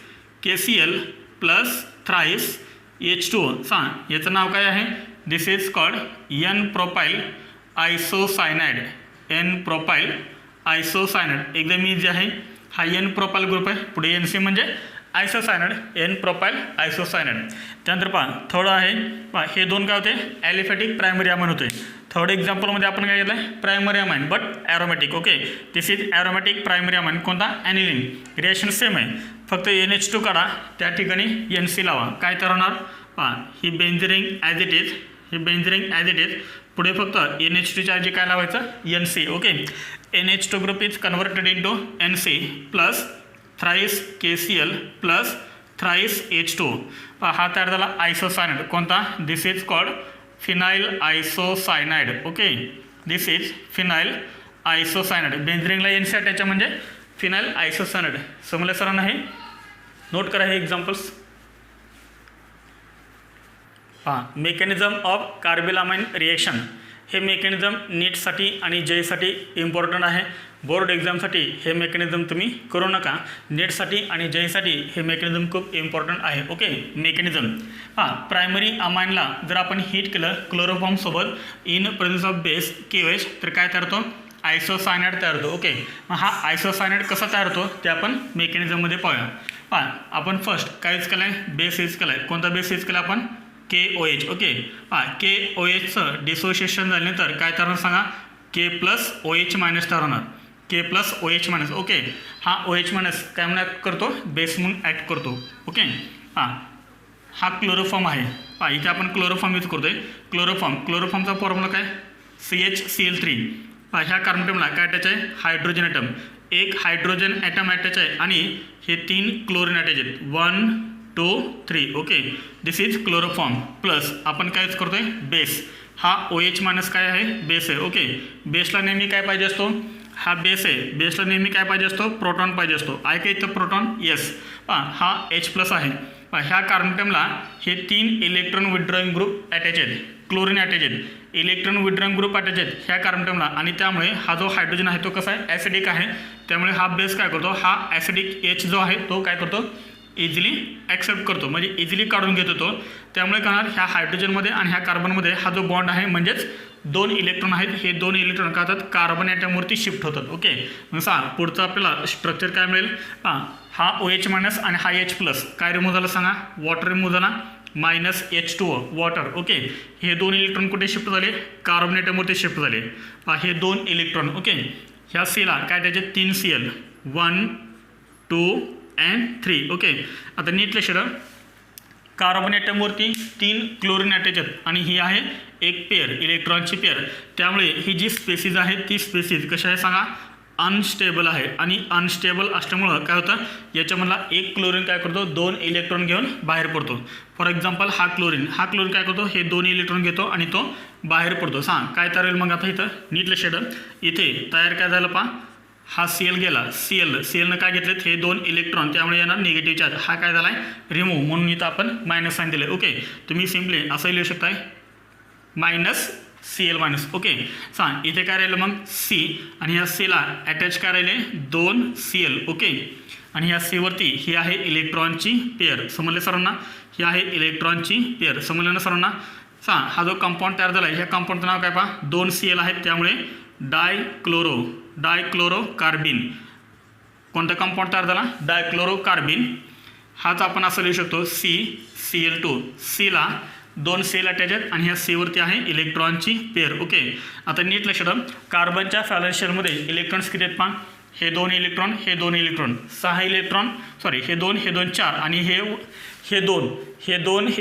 KCl plus thrice H2O. सांग याचं नाव काय आहे this is called N propyl आयसोसायनाइड. एकदम इझी आहे. हा N प्रोपाइल ग्रुप आहे, पुढे NC म्हणजे आयसोसायनाइड, N प्रोपाइल आयसोसायनाइड. त्यानंतर पहा थर्ड आहे पहा हे दोन काय होते ॲलिफॅटिक प्रायमरी अमाइन होते. थर्ड एक्झाम्पलमध्ये आपण काय घेतलं primary amine but aromatic. Okay. This is aromatic primary amine. कोणता ॲनिलिन. रिएक्शन सेम आहे, फक्त NH2 काढा त्या ठिकाणी NC लावा. काय तर होणार पहा ही बेंझिरिंग ॲज इट इज पुढे फक्त NH2च्या ऐवजी काय लावायचं NC. Okay, NH2 group is converted into NC plus thrice KCl plus thrice H2. हा तयार झाला आयसोसायनाइड. कोणता? This is called phenyl isocyanide. Okay, this is phenyl isocyanide. बेंझिनला NC अटॅच म्हणजे फिनाइल आयसोसायनाइड. समजलं सरांना? हे नोट करा हे examples. Mechanism of carbylamine reaction. हे मेकॅनिझम नीटसाठी आणि जेईसाठी इम्पॉर्टंट आहे. बोर्ड एक्झामसाठी हे मेकॅनिझम तुम्ही करू नका. नेटसाठी आणि जेईसाठी हे मेकॅनिझम खूप इम्पॉर्टंट आहे. Okay, mechanism. प्रायमरी अमाइनला जर आपण हीट केलं क्लोरोफॉर्मसोबत in presence of base KOH तर काय तयार होतो? आयसोसायनाइड तयार होतो. ओके, हा आयसोसायनाइड कसा तयार होतो ते आपण मेकॅनिझममध्ये पाहूया. आपण फर्स्ट कायच केलं आहे? बेस यूज केला आहे. कोणता बेस यूज केला आपण? KOH. ओके, KOHचं डिसोसिएशन झाल्यानंतर काय तयार होणार सांगा? K प्लस OH मायनस तयार होणार. K plus OH minus. Okay, हा OH मायनस काय म्हणून ॲक्ट करतो? बेस म्हणून ॲक्ट करतो. ओके, हा क्लोरोफॉर्म आहे. इथे आपण क्लोरोफॉर्म यूज करतोय. क्लोरोफॉर्मचा फॉर्म्युला काय? CHCl3. ह्या कार्बन ॲटमला काय अटॅच आहे? Hydrogen atom. एक हायड्रोजन ॲटम अटॅच आहे आणि हे 3 क्लोरीन अटॅच आहेत. 1 2 3. Okay, this is chloroform. Plus आपण काय यूज करतोय? बेस. हा OH मायनस काय आहे? बेस आहे. ओके, बेसला नेहमी काय पाहिजे असतो? हा बेस आहे. बेसला नेहमी काय पाहिजे असतो? प्रोटॉन पाहिजे असतो. आहे का इथं प्रोटॉन? येस. हा H प्लस आहे. ह्या कार्बन ॲटमला हे 3 इलेक्ट्रॉन विथड्रॉइंग ग्रुप अटॅच आहेत. क्लोरीन अटॅच आहेत. इलेक्ट्रॉन विथड्रॉइंग ग्रुप अटॅच आहेत ह्या कार्बन ॲटमला आणि त्यामुळे हा जो हायड्रोजन आहे तो कसा आहे? ॲसिडिक आहे. त्यामुळे हा बेस काय करतो? हा ॲसिडिक H जो आहे तो काय करतो? इझिली ॲक्सेप्ट करतो, म्हणजे इझिली काढून घेतो तो. त्यामुळे काय होणार? ह्या हायड्रोजनमध्ये आणि ह्या कार्बनमध्ये हा जो बॉन्ड आहे म्हणजेच 2 इलेक्ट्रॉन आहेत. हे 2 इलेक्ट्रॉन काय होतात? कार्बन ॲटमवरती शिफ्ट होतात. ओके, मग पुढचं आपल्याला स्ट्रक्चर काय मिळेल? हा OH मायनस आणि हा H प्लस काय रिमूव्ह झालं सांगा? वॉटर रिमूव्ह झाला. Minus H2O water. ओके, हे 2 इलेक्ट्रॉन कुठे शिफ्ट झाले? कार्बन ॲटमवरती शिफ्ट झाले. हे 2 इलेक्ट्रॉन. ओके, ह्या Cला काय त्याचे 3 Cl 1 2 and 3. ओके, आता नीट लक्ष द्या. कार्बन ॲटमवरती 3 क्लोरीन अटॅच आहेत आणि ही आहे एक पेअर, इलेक्ट्रॉनची पेअर. त्यामुळे ही जी स्पेसीज आहे ती स्पेसीज कशा आहे सांगा? अनस्टेबल आहे. आणि अनस्टेबल असल्यामुळं काय होतं? याच्यामधला एक क्लोरीन काय करतो? 2 इलेक्ट्रॉन घेऊन बाहेर पडतो. फॉर एक्झाम्पल हा क्लोरीन काय करतो? हे 2 इलेक्ट्रॉन घेतो आणि तो बाहेर पडतो. काय तयार होईल मग? आता इथं नीट लक्ष द्या. इथे तयार काय झालं पहा? हा Cl गेला. Clनं काय घेतलेत? हे 2 इलेक्ट्रॉन. त्यामुळे येणार निगेटिव्ह चार्ज. हा काय झाला आहे? रिमूव्ह. म्हणून इथं आपण मायनस साईन दिलं. ओके, तुम्ही सिम्पली असं लिहू शकताय मायनस Cl मायनस. ओके, इथे काय राहिलं मग? C आणि ह्या Cला अटॅच काय राहिले? 2 Cl. ओके, आणि ह्या Cवरती ही आहे इलेक्ट्रॉनची पेअर. समजले सरांना? ही आहे इलेक्ट्रॉनची पेअर. समजलं ना सरांना? हा जो कंपाऊंड तयार झाला आहे ह्या कंपाऊंडचं नाव काय पहा? 2 Cl आहेत. त्यामुळे डायक्लोरो कार्बिन. कोणता कंपाऊंड तयार झाला? डायक्लोरो कार्बिन. हाच आपण असं लिहू शकतो CCl2. Cला 2 Cl अटॅच आहेत आणि ह्या Cवरती आहे इलेक्ट्रॉनची पेअर. ओके, आता नीट लक्ष द्या. कार्बनच्या व्हॅलन्स शेलमध्ये इलेक्ट्रॉन्स किती आहेत पहा? हे 2 इलेक्ट्रॉन, हे 2 इलेक्ट्रॉन, 6 इलेक्ट्रॉन. सॉरी, हे 2 4 आणि हे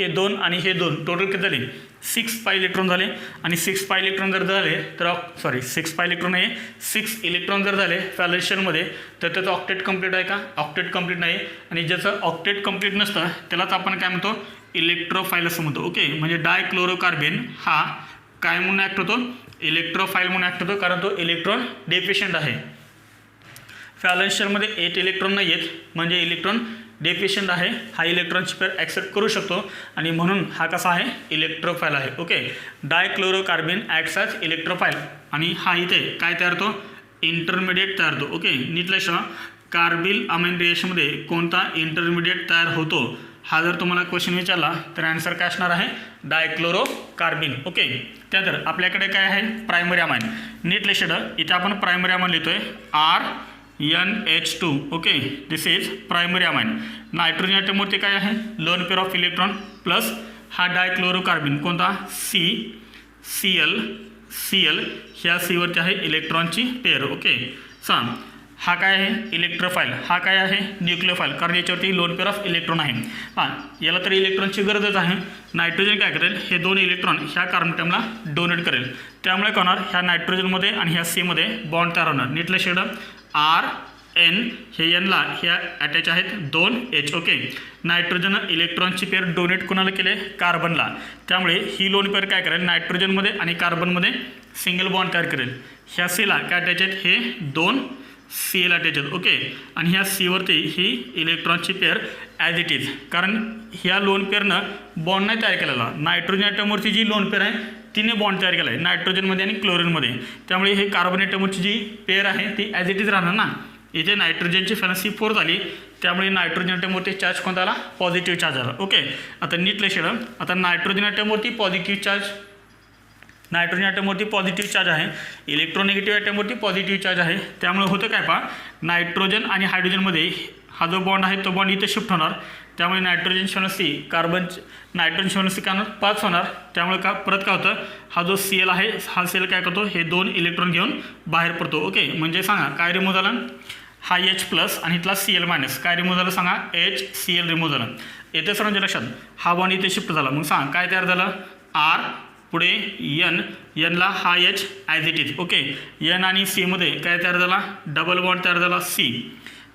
2 आणि हे 2 टोटल किती झाले? 6 पाय इलेक्ट्रॉन झाले. आणि 6 पाय इलेक्ट्रॉन जर झाले तर 6 पाय इलेक्ट्रॉन हे 6 इलेक्ट्रॉन जर झाले व्हॅलन्स शेलमध्ये तर त्याचं ऑक्टेट कंप्लीट आहे का? ऑक्टेट कंप्लीट नाही. आणि ज्याचं ऑक्टेट कंप्लीट नसतं त्यालाच आपण काय म्हणतो? इलेक्ट्रोफाईल असं म्हणतो. ओके, म्हणजे डायक्लोरोकार्बिन हा काय म्हणून ॲक्ट होतो? इलेक्ट्रोफाईल म्हणून ॲक्ट होतो, कारण तो इलेक्ट्रॉन डेफिशियंट आहे. व्हॅलन्स शेलमध्ये 8 इलेक्ट्रॉन नाही आहेत म्हणजे इलेक्ट्रॉन डेफिशियंट आहे. हा इलेक्ट्रॉनची पेअर ॲक्सेप्ट करू शकतो आणि म्हणून हा कसा आहे? इलेक्ट्रोफाईल आहे. Okay, dichlorocarbene acts as electrophile. आणि हा इथे काय तयार होतो? इंटरमिडिएट तयार होतो. ओके, नीट लक्ष द्या. कार्बिल अमाइन रिएक्शनमध्ये कोणता इंटरमिडिएट तयार होतो? हा जर तुम्हाला क्वेश्चन विचारला तर आन्सर काय असणार आहे? डायक्लोरोकार्बिन. ओके, त्यानंतर आपल्याकडे काय आहे? Primary amine. नीट लक्ष द्या. इथे आपण प्रायमरी अमाइन लिहितोय RNH2. Okay, this is primary amine. Nitrogen ॲटमवरती काय आहे? Lone pair of electron plus हा डायक्लोरोकार्बिन कोणता? Cl ह्या Cवरती आहे इलेक्ट्रॉनची पेअर. ओके, हा काय आहे इलेक्ट्रोफाईल, हा काय आहे न्यूक्लियोफाईल, कारण याच्यावरती लोन पेअर ऑफ इलेक्ट्रॉन आहे. हां याला तर इलेक्ट्रॉनची गरजच आहे. नायट्रोजन काय करेल हे 2 इलेक्ट्रॉन ह्या कार्बन ॲटमला डोनेट करेल. त्यामुळे काय होणार ह्या नायट्रोजनमध्ये आणि ह्या सीमध्ये बॉन्ड तयार होणार. नीट लक्षात आर एन हे एनला ह्या अटॅच आहेत 2H. ओके नायट्रोजन इलेक्ट्रॉनची पेअर डोनेट कोणाला केले कार्बनला. त्यामुळे ही लोन पेअर काय करेल नायट्रोजनमध्ये आणि कार्बनमध्ये सिंगल बॉन्ड तयार करेल. ह्या सीला काय अटॅच आहेत हे 2 Cl अटॅच आहेत. ओके आणि ह्या सीवरती ही इलेक्ट्रॉनची पेअर ॲज इट इज, कारण ह्या लोन पेअरनं बॉन्ड नाही तयार केलेला. नायट्रोजन ॲटमवरची जी लोन पेअर आहे तिने बॉन्ड तयार केला आहे नायट्रोजनमध्ये आणि क्लोरीनमध्ये. त्यामुळे हे कार्बन ॲटमवरची जी पेअर आहे ती ॲज इट इज राहणार ना. इथे नायट्रोजनची फॅलन्सी 4 झाली, त्यामुळे नायट्रोजन ॲटमवरती चार्ज कोणता आला पॉझिटिव्ह चार्ज आला. ओके आता नीट लक्षात आता नायट्रोजन ॲटमवरती पॉझिटिव्ह चार्ज, नायट्रोजन ॲटमवरती पॉझिटिव्ह चार्ज आहे, इलेक्ट्रोनेगेटिव्ह ॲटमवरती पॉझिटिव्ह चार्ज आहे. त्यामुळे होतं काय पहा नायट्रोजन आणि हायड्रोजनमध्ये हा जो बॉन्ड आहे तो बॉन्ड इथे शिफ्ट होणार. त्यामुळे नायट्रोजनची फॅलन्सी नायट्रोजनची फॅलन्सी काय होणार 5 होणार. त्यामुळे का परत काय होतं हा जो Cl आहे हा Cl काय करतो हे 2 इलेक्ट्रॉन घेऊन बाहेर पडतो. ओके म्हणजे सांगा काय रिमूव्ह झालं हा H प्लस आणि इथला Cl मायनस काय रिमूव्ह झालं सांगा HCl रिमूव्ह झालं. येते सर्वांच्या लक्षात हा बॉन्ड इथे शिफ्ट झाला. मग सांगा काय तयार झालं R पुढे एनला हा H as it is. Okay N आणि सीमध्ये काय तयार झाला डबल बॉन्ड तयार झाला C.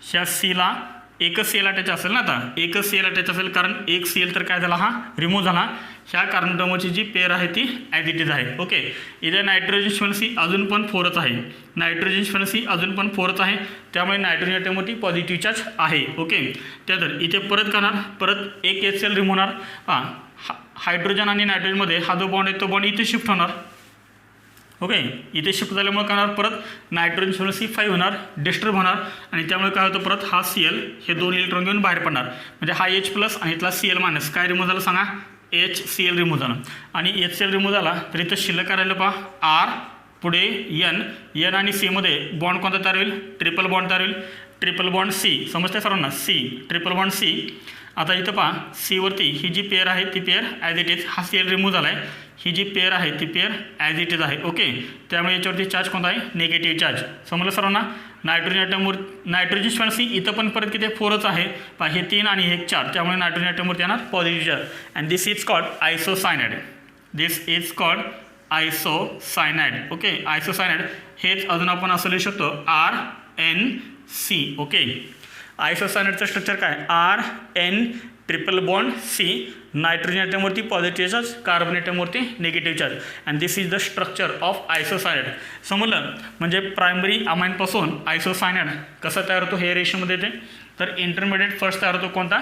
ह्या सीला एकच Cl अटॅच असेल ना, आता एकच Cl अटॅच असेल कारण एक Cl तर काय झाला हा रिमूव्ह झाला. ह्या कार्बन ॲटमची जी पेअर आहे ती ॲज इट इज आहे. ओके इथे नायट्रोजनची फॅलन्सी अजून पण 4च आहे, नायट्रोजनची फॅलन्सी अजून पण 4च आहे. त्यामुळे नायट्रोजन ॲटमवरती पॉझिटिव्ह चार्ज आहे. ओके त्यानंतर इथे परत करणार परत एक HCl रिमूव्ह होणार. हायड्रोजन आणि नायट्रोजनमध्ये हा जो बॉन्ड आहे तो बॉन्ड इथे शिफ्ट होणार. ओके इथे शिफ्ट झाल्यामुळे काय होणार परत नायट्रोजन फॅलन्सी 5 होणार डिस्टर्ब होणार आणि त्यामुळे काय होतं परत हा Cl हे 2 इलेक्ट्रॉन घेऊन बाहेर पडणार. म्हणजे हा H प्लस आणि इथला Cl मायनस काय रिमूव्ह झालं सांगा HCl रिमूव्ह झाला. आणि HCl रिमूव्ह झाला तर इथं शिल्लक करायला पहा R पुढे एन आणि सीमध्ये बॉन्ड कोणता तयार होईल ट्रिपल बॉन्ड तयार होईल. ट्रिपल बॉन्ड C समजते सर्वांना C ट्रिपल बॉन्ड C. आता इथं पहा सीवरती ही जी पेअर आहे ती पेअर ॲज इट इज, हा Cl रिमूव्ह झाला आहे, ही जी पेअर आहे ती पेअर ॲज इट इज आहे. ओके त्यामुळे याच्यावरती चार्ज कोणता आहे निगेटिव्ह चार्ज. समजलं सर्वांना. नायट्रोजन ॲटमवर नायट्रोजन फॅलन्सी इथं पण परत किती 4च आहे पहा हे 3 आणि हे 4. त्यामुळे नायट्रोजन ॲटमवरती येणार positive charge and this is called isocyanide. This is called isocyanide. Okay isocyanide हेच अजून आपण असं लिहू शकतो RNC. ओके आयसोसायनाइडचं स्ट्रक्चर काय RN triple bond C nitrogen ॲटमवरती पॉझिटिव्ह चार्ज कार्बन ॲटमवरती negative charge and this is the structure of isocyanide. समजलं म्हणजे प्रायमरी अमाईनपासून आयसोसायनाइड कसं तयार होतो हे रेशोमध्ये येते. तर इंटरमिडिएट फर्स्ट तयार होतो कोणता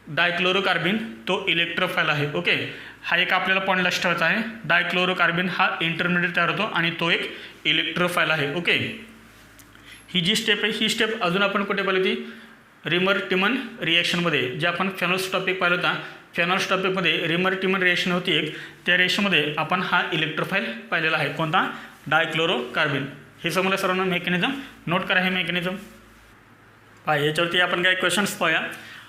डायक्लोरोकार्बिन तो इलेक्ट्रोफाईल आहे. ओके हा एक आपल्याला पॉईंट लक्षात ठेवायचा आहे डायक्लोरोकार्बिन हा इंटरमिडिएट तयार होतो आणि तो एक इलेक्ट्रोफाईल आहे. ओके ही जी स्टेप आहे ही स्टेप अजून आपण कुठे पाहिली होती रिमर टिमन रिॲक्शनमध्ये जे आपण फेनॉल्स टॉपिक पाहिला होता. फेनॉल्स टॉपिकमध्ये रिमर टिमन रिॲक्शन होती एक, त्या रिॲक्शनमध्ये आपण हा इलेक्ट्रोफाईल पाहिलेला आहे कोणता डायक्लोरोकार्बिन. हे समजलं सर्वांना मेकॅनिझम नोट करा हे मेकॅनिझम. हा याच्यावरती आपण काही क्वेश्चन्स पाहूया.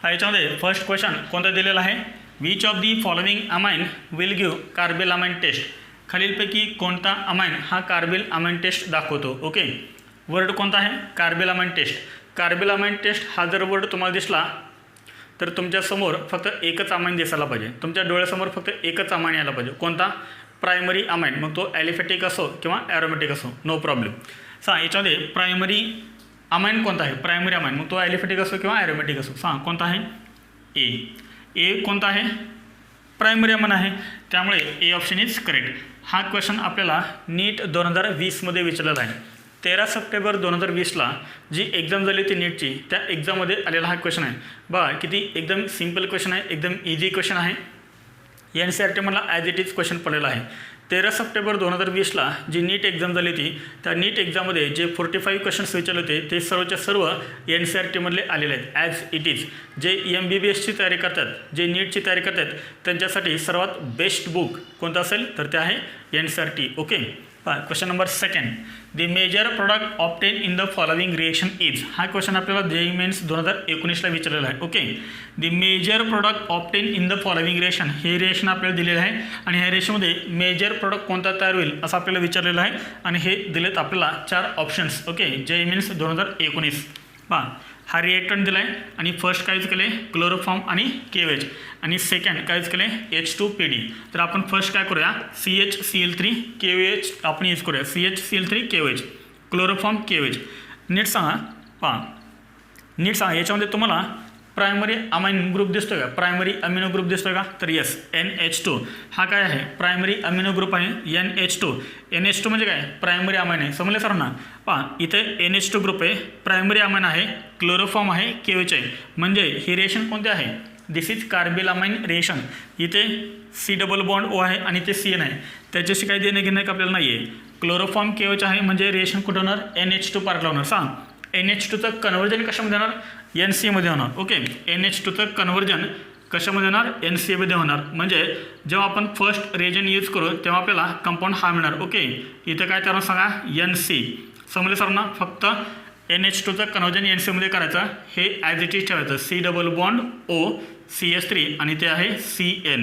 हा याच्यामध्ये फर्स्ट क्वेश्चन कोणता दिलेला आहे which of the following amine will give carbylamine test. खालीलपैकी कोणता अमाइन हा कार्बेल अमाइन टेस्ट दाखवतो. ओके वर्ड कोणता आहे carbylamine test. Carbylamine test हा जर वर्ड तुम्हाला दिसला तर तुमच्यासमोर फक्त एकच अमाइन दिसायला पाहिजे, तुमच्या डोळ्यासमोर फक्त एकच अमाइन यायला पाहिजे कोणता प्रायमरी अमाइन. मग तो ॲलिफॅटिक असो किंवा ॲरोमॅटिक असो नो प्रॉब्लेम. याच्यामध्ये प्रायमरी अमाइन कोणता आहे प्रायमरी अमाइन मग तो ॲलिफॅटिक असो किंवा ॲरोमॅटिक असो. कोणता आहे ए कोणता आहे प्रायमरी अमाइन आहे. त्यामुळे ए ऑप्शन इज करेक्ट. हा क्वेश्चन आपल्याला नीट 2020मध्ये विचारलेला आहे. 13 सप्टेंबर 2020ला जी एक्झाम झाली होती नीटची त्या एक्झाममध्ये आलेला हा क्वेश्चन आहे. बघा किती एकदम सिम्पल क्वेश्चन आहे, एकदम इझी क्वेश्चन आहे. NCERT मला ॲज इट इज क्वेश्चन पडलेला आहे. 13 सप्टेंबर 2020ला जी नीट एक्झाम झाली होती त्या नीट एक्झाममध्ये जे 45 क्वेश्चन्स विचारले होते ते सर्वच्या सर्व NCERTमधले आलेले आहेत ॲज इट इज. जे MBBSची तयारी करतात जे नीटची तयारी करतात त्यांच्यासाठी सर्वात बेस्ट बुक कोणतं असेल तर ते आहे NCERT. Okay question number second, the major product obtained in the following reaction is. हा क्वेश्चन आपल्याला जेई मेन्स 2019ला विचारलेला आहे. Okay, the major product obtained in the following reaction, हे रिएक्शन आपल्याला दिलेलं आहे आणि ह्या रिएक्शनमध्ये मेजर प्रोडक्ट कोणता तयार होईल असं आपल्याला विचारलेलं आहे आणि हे दिलेत आपल्याला 4 ऑप्शन्स. Okay, JEE men's 2019. हा रिएक्टंट दिला आहे आणि फर्स्ट काय यूज केले क्लोरोफॉर्म आणि KOH आणि सेकंड काय यूज केले H2PD. तर आपण फर्स्ट काय करूया CHCl3 KOH आपण यूज करूया CHCl3 KOH क्लोरोफॉर्म KOH. नीट सांगा याच्यामध्ये तुम्हाला प्रायमरी अमाइन ग्रुप दिसतोय का, प्रायमरी अमिनो ग्रुप दिसतोय का, तर येस NH2 हा काय आहे प्रायमरी अमिनो ग्रुप आहे NH2 म्हणजे काय प्रायमरी अमाइन आहे. समजले सरांना. इथे NH2 ग्रुप आहे, प्रायमरी अमाइन आहे, क्लोरोफॉर्म आहे, KOH आहे. म्हणजे ही रिएक्शन कोणते आहे, this is carbyl amine reaction. इथे C डबल बॉन्ड O आहे आणि ते CN आहे, त्याच्याशी काही देणं घेणं आपल्याला नाही आहे. क्लोरोफॉर्म KOH आहे म्हणजे रिएक्शन कुठं होणार NH2 पार्टला होणार. सांग NH2चं कन्व्हर्जन कशामध्ये होणार NCA मध्ये होणार. ओके, NH2चं कन्व्हर्जन कशामध्ये होणार NCA मध्ये होणार. म्हणजे जेव्हा आपण फर्स्ट रिएजन यूज करू तेव्हा आपल्याला कंपाऊंड हा मिळणार. ओके, इथं काय तर सांगा NC. समजले सर ना. फक्त NH2चं कन्व्हर्जन NCA मध्ये करायचं, हे ॲज इट इज ठेवायचं C double bond O CH3 आणि ते आहे CN.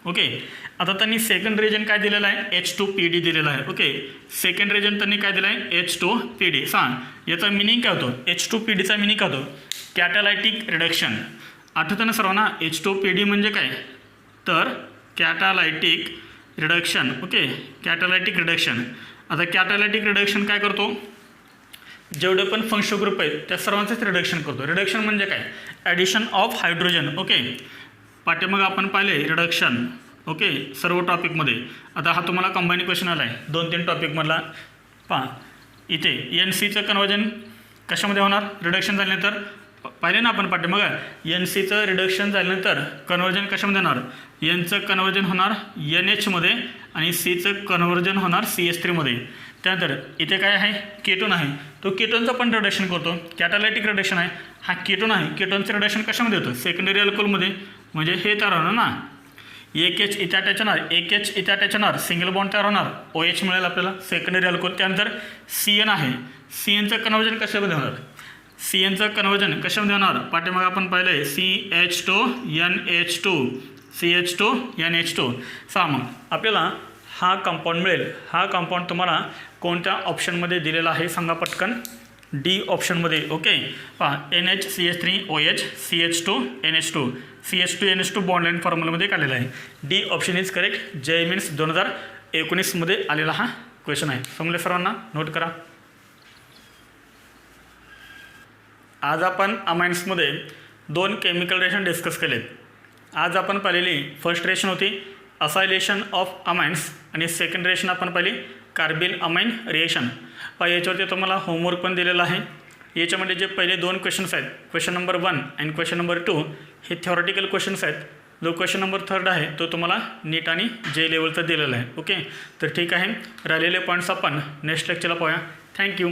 ओके, आता त्यांनी सेकंड रिजन काय दिलेलं आहे H2PD दिलेलं आहे. ओके, सेकंड रिजन त्यांनी काय दिलं आहे H2PD. सांग याचा मिनिंग काय होतो H2PDचा मिनिंग काय होतो कॅटालायटिक रिडक्शन. आठवतं ना सर्वांना H2PD म्हणजे काय तर catalytic reduction. Okay, catalytic reduction. आता कॅटालायटिक रिडक्शन काय करतो जेवढे पण फंक्शनल ग्रुप आहेत त्या सर्वांचंच रिडक्शन करतो. रिडक्शन म्हणजे काय ॲडिशन ऑफ हायड्रोजन. ओके, पाठीमागं आपण पाहिले रिडक्शन. ओके, सर्व टॉपिकमध्ये. आता हा तुम्हाला कंबाईन क्वेश्चन आला आहे 2-3 टॉपिकमधला. इथे NCचं कन्वर्जन कशामध्ये होणार रिडक्शन झाल्यानंतर पाहिले ना आपण पाठीमागं NCचं रिडक्शन झाल्यानंतर कन्वर्जन कशामध्ये होणार Nचं कन्वर्जन होणार NH मध्ये आणि Cचं कन्वर्जन होणार CH3 त्यानंतर इथे काय आहे केटोन आहे, तो केटोनचं पण रिडक्शन करतो. कॅटालायटिक रिडक्शन आहे, हा केटोन आहे, केटोनचं रिडक्शन कशामध्ये होतं सेकंडरी अल्कोहोलमध्ये. म्हणजे हे तयार होणार ना एक H इथे अटॅच होणार, एक H इथे अटॅच होणार, सिंगल बॉन्ड तयार होणार, OH मिळेल आपल्याला सेकंडरी अल्कोहोल. त्यानंतर CN आहे, CNचं कन्वर्जन कशामध्ये होणार CNचं कन्वर्जन कशामध्ये होणार पाठीमागे आपण पाहिलं आहे CH2NH2 CH2NH2. मग आपल्याला हा कंपाऊंड मिळेल. हा कंपाऊंड तुम्हाला कोणत्या ऑप्शनमध्ये दिलेला आहे सांगा पटकन. D ऑप्शनमध्ये. Okay, NHCH3OH CH2NH2 CH2NH2 bond line फॉर्म्युलामध्ये काढलेला आहे. D option is correct. JEE mains 2019मध्ये आलेला हा क्वेश्चन आहे. समजले सर्वांना. नोट करा. आज आपण अमाइन्समध्ये 2 केमिकल रिएक्शन डिस्कस केलेत. आज आपण पाहिलेली फर्स्ट रिएक्शन होती असायलेशन ऑफ अमाइन्स आणि सेकंड रिएक्शन आपण पाहिली कार्बिल अमाइन रिएक्शन. याच्यावरती तुम्हाला होमवर्क पण दिलेला आहे. याच्यामध्ये जे पहिले 2 क्वेश्चन्स आहेत क्वेश्चन नंबर 1 आणि क्वेश्चन नंबर 2 हे थेऑरेटिकल क्वेश्चन्स आहेत. जो क्वेश्चन नंबर 3 आहे तो तुम्हाला नीट आणि जे लेवलचा दिलेला आहे. ओके, तर ठीक आहे. राहिलेले पॉईंट्स आपण नेक्स्ट लेक्चरला पाहूया. थँक्यू.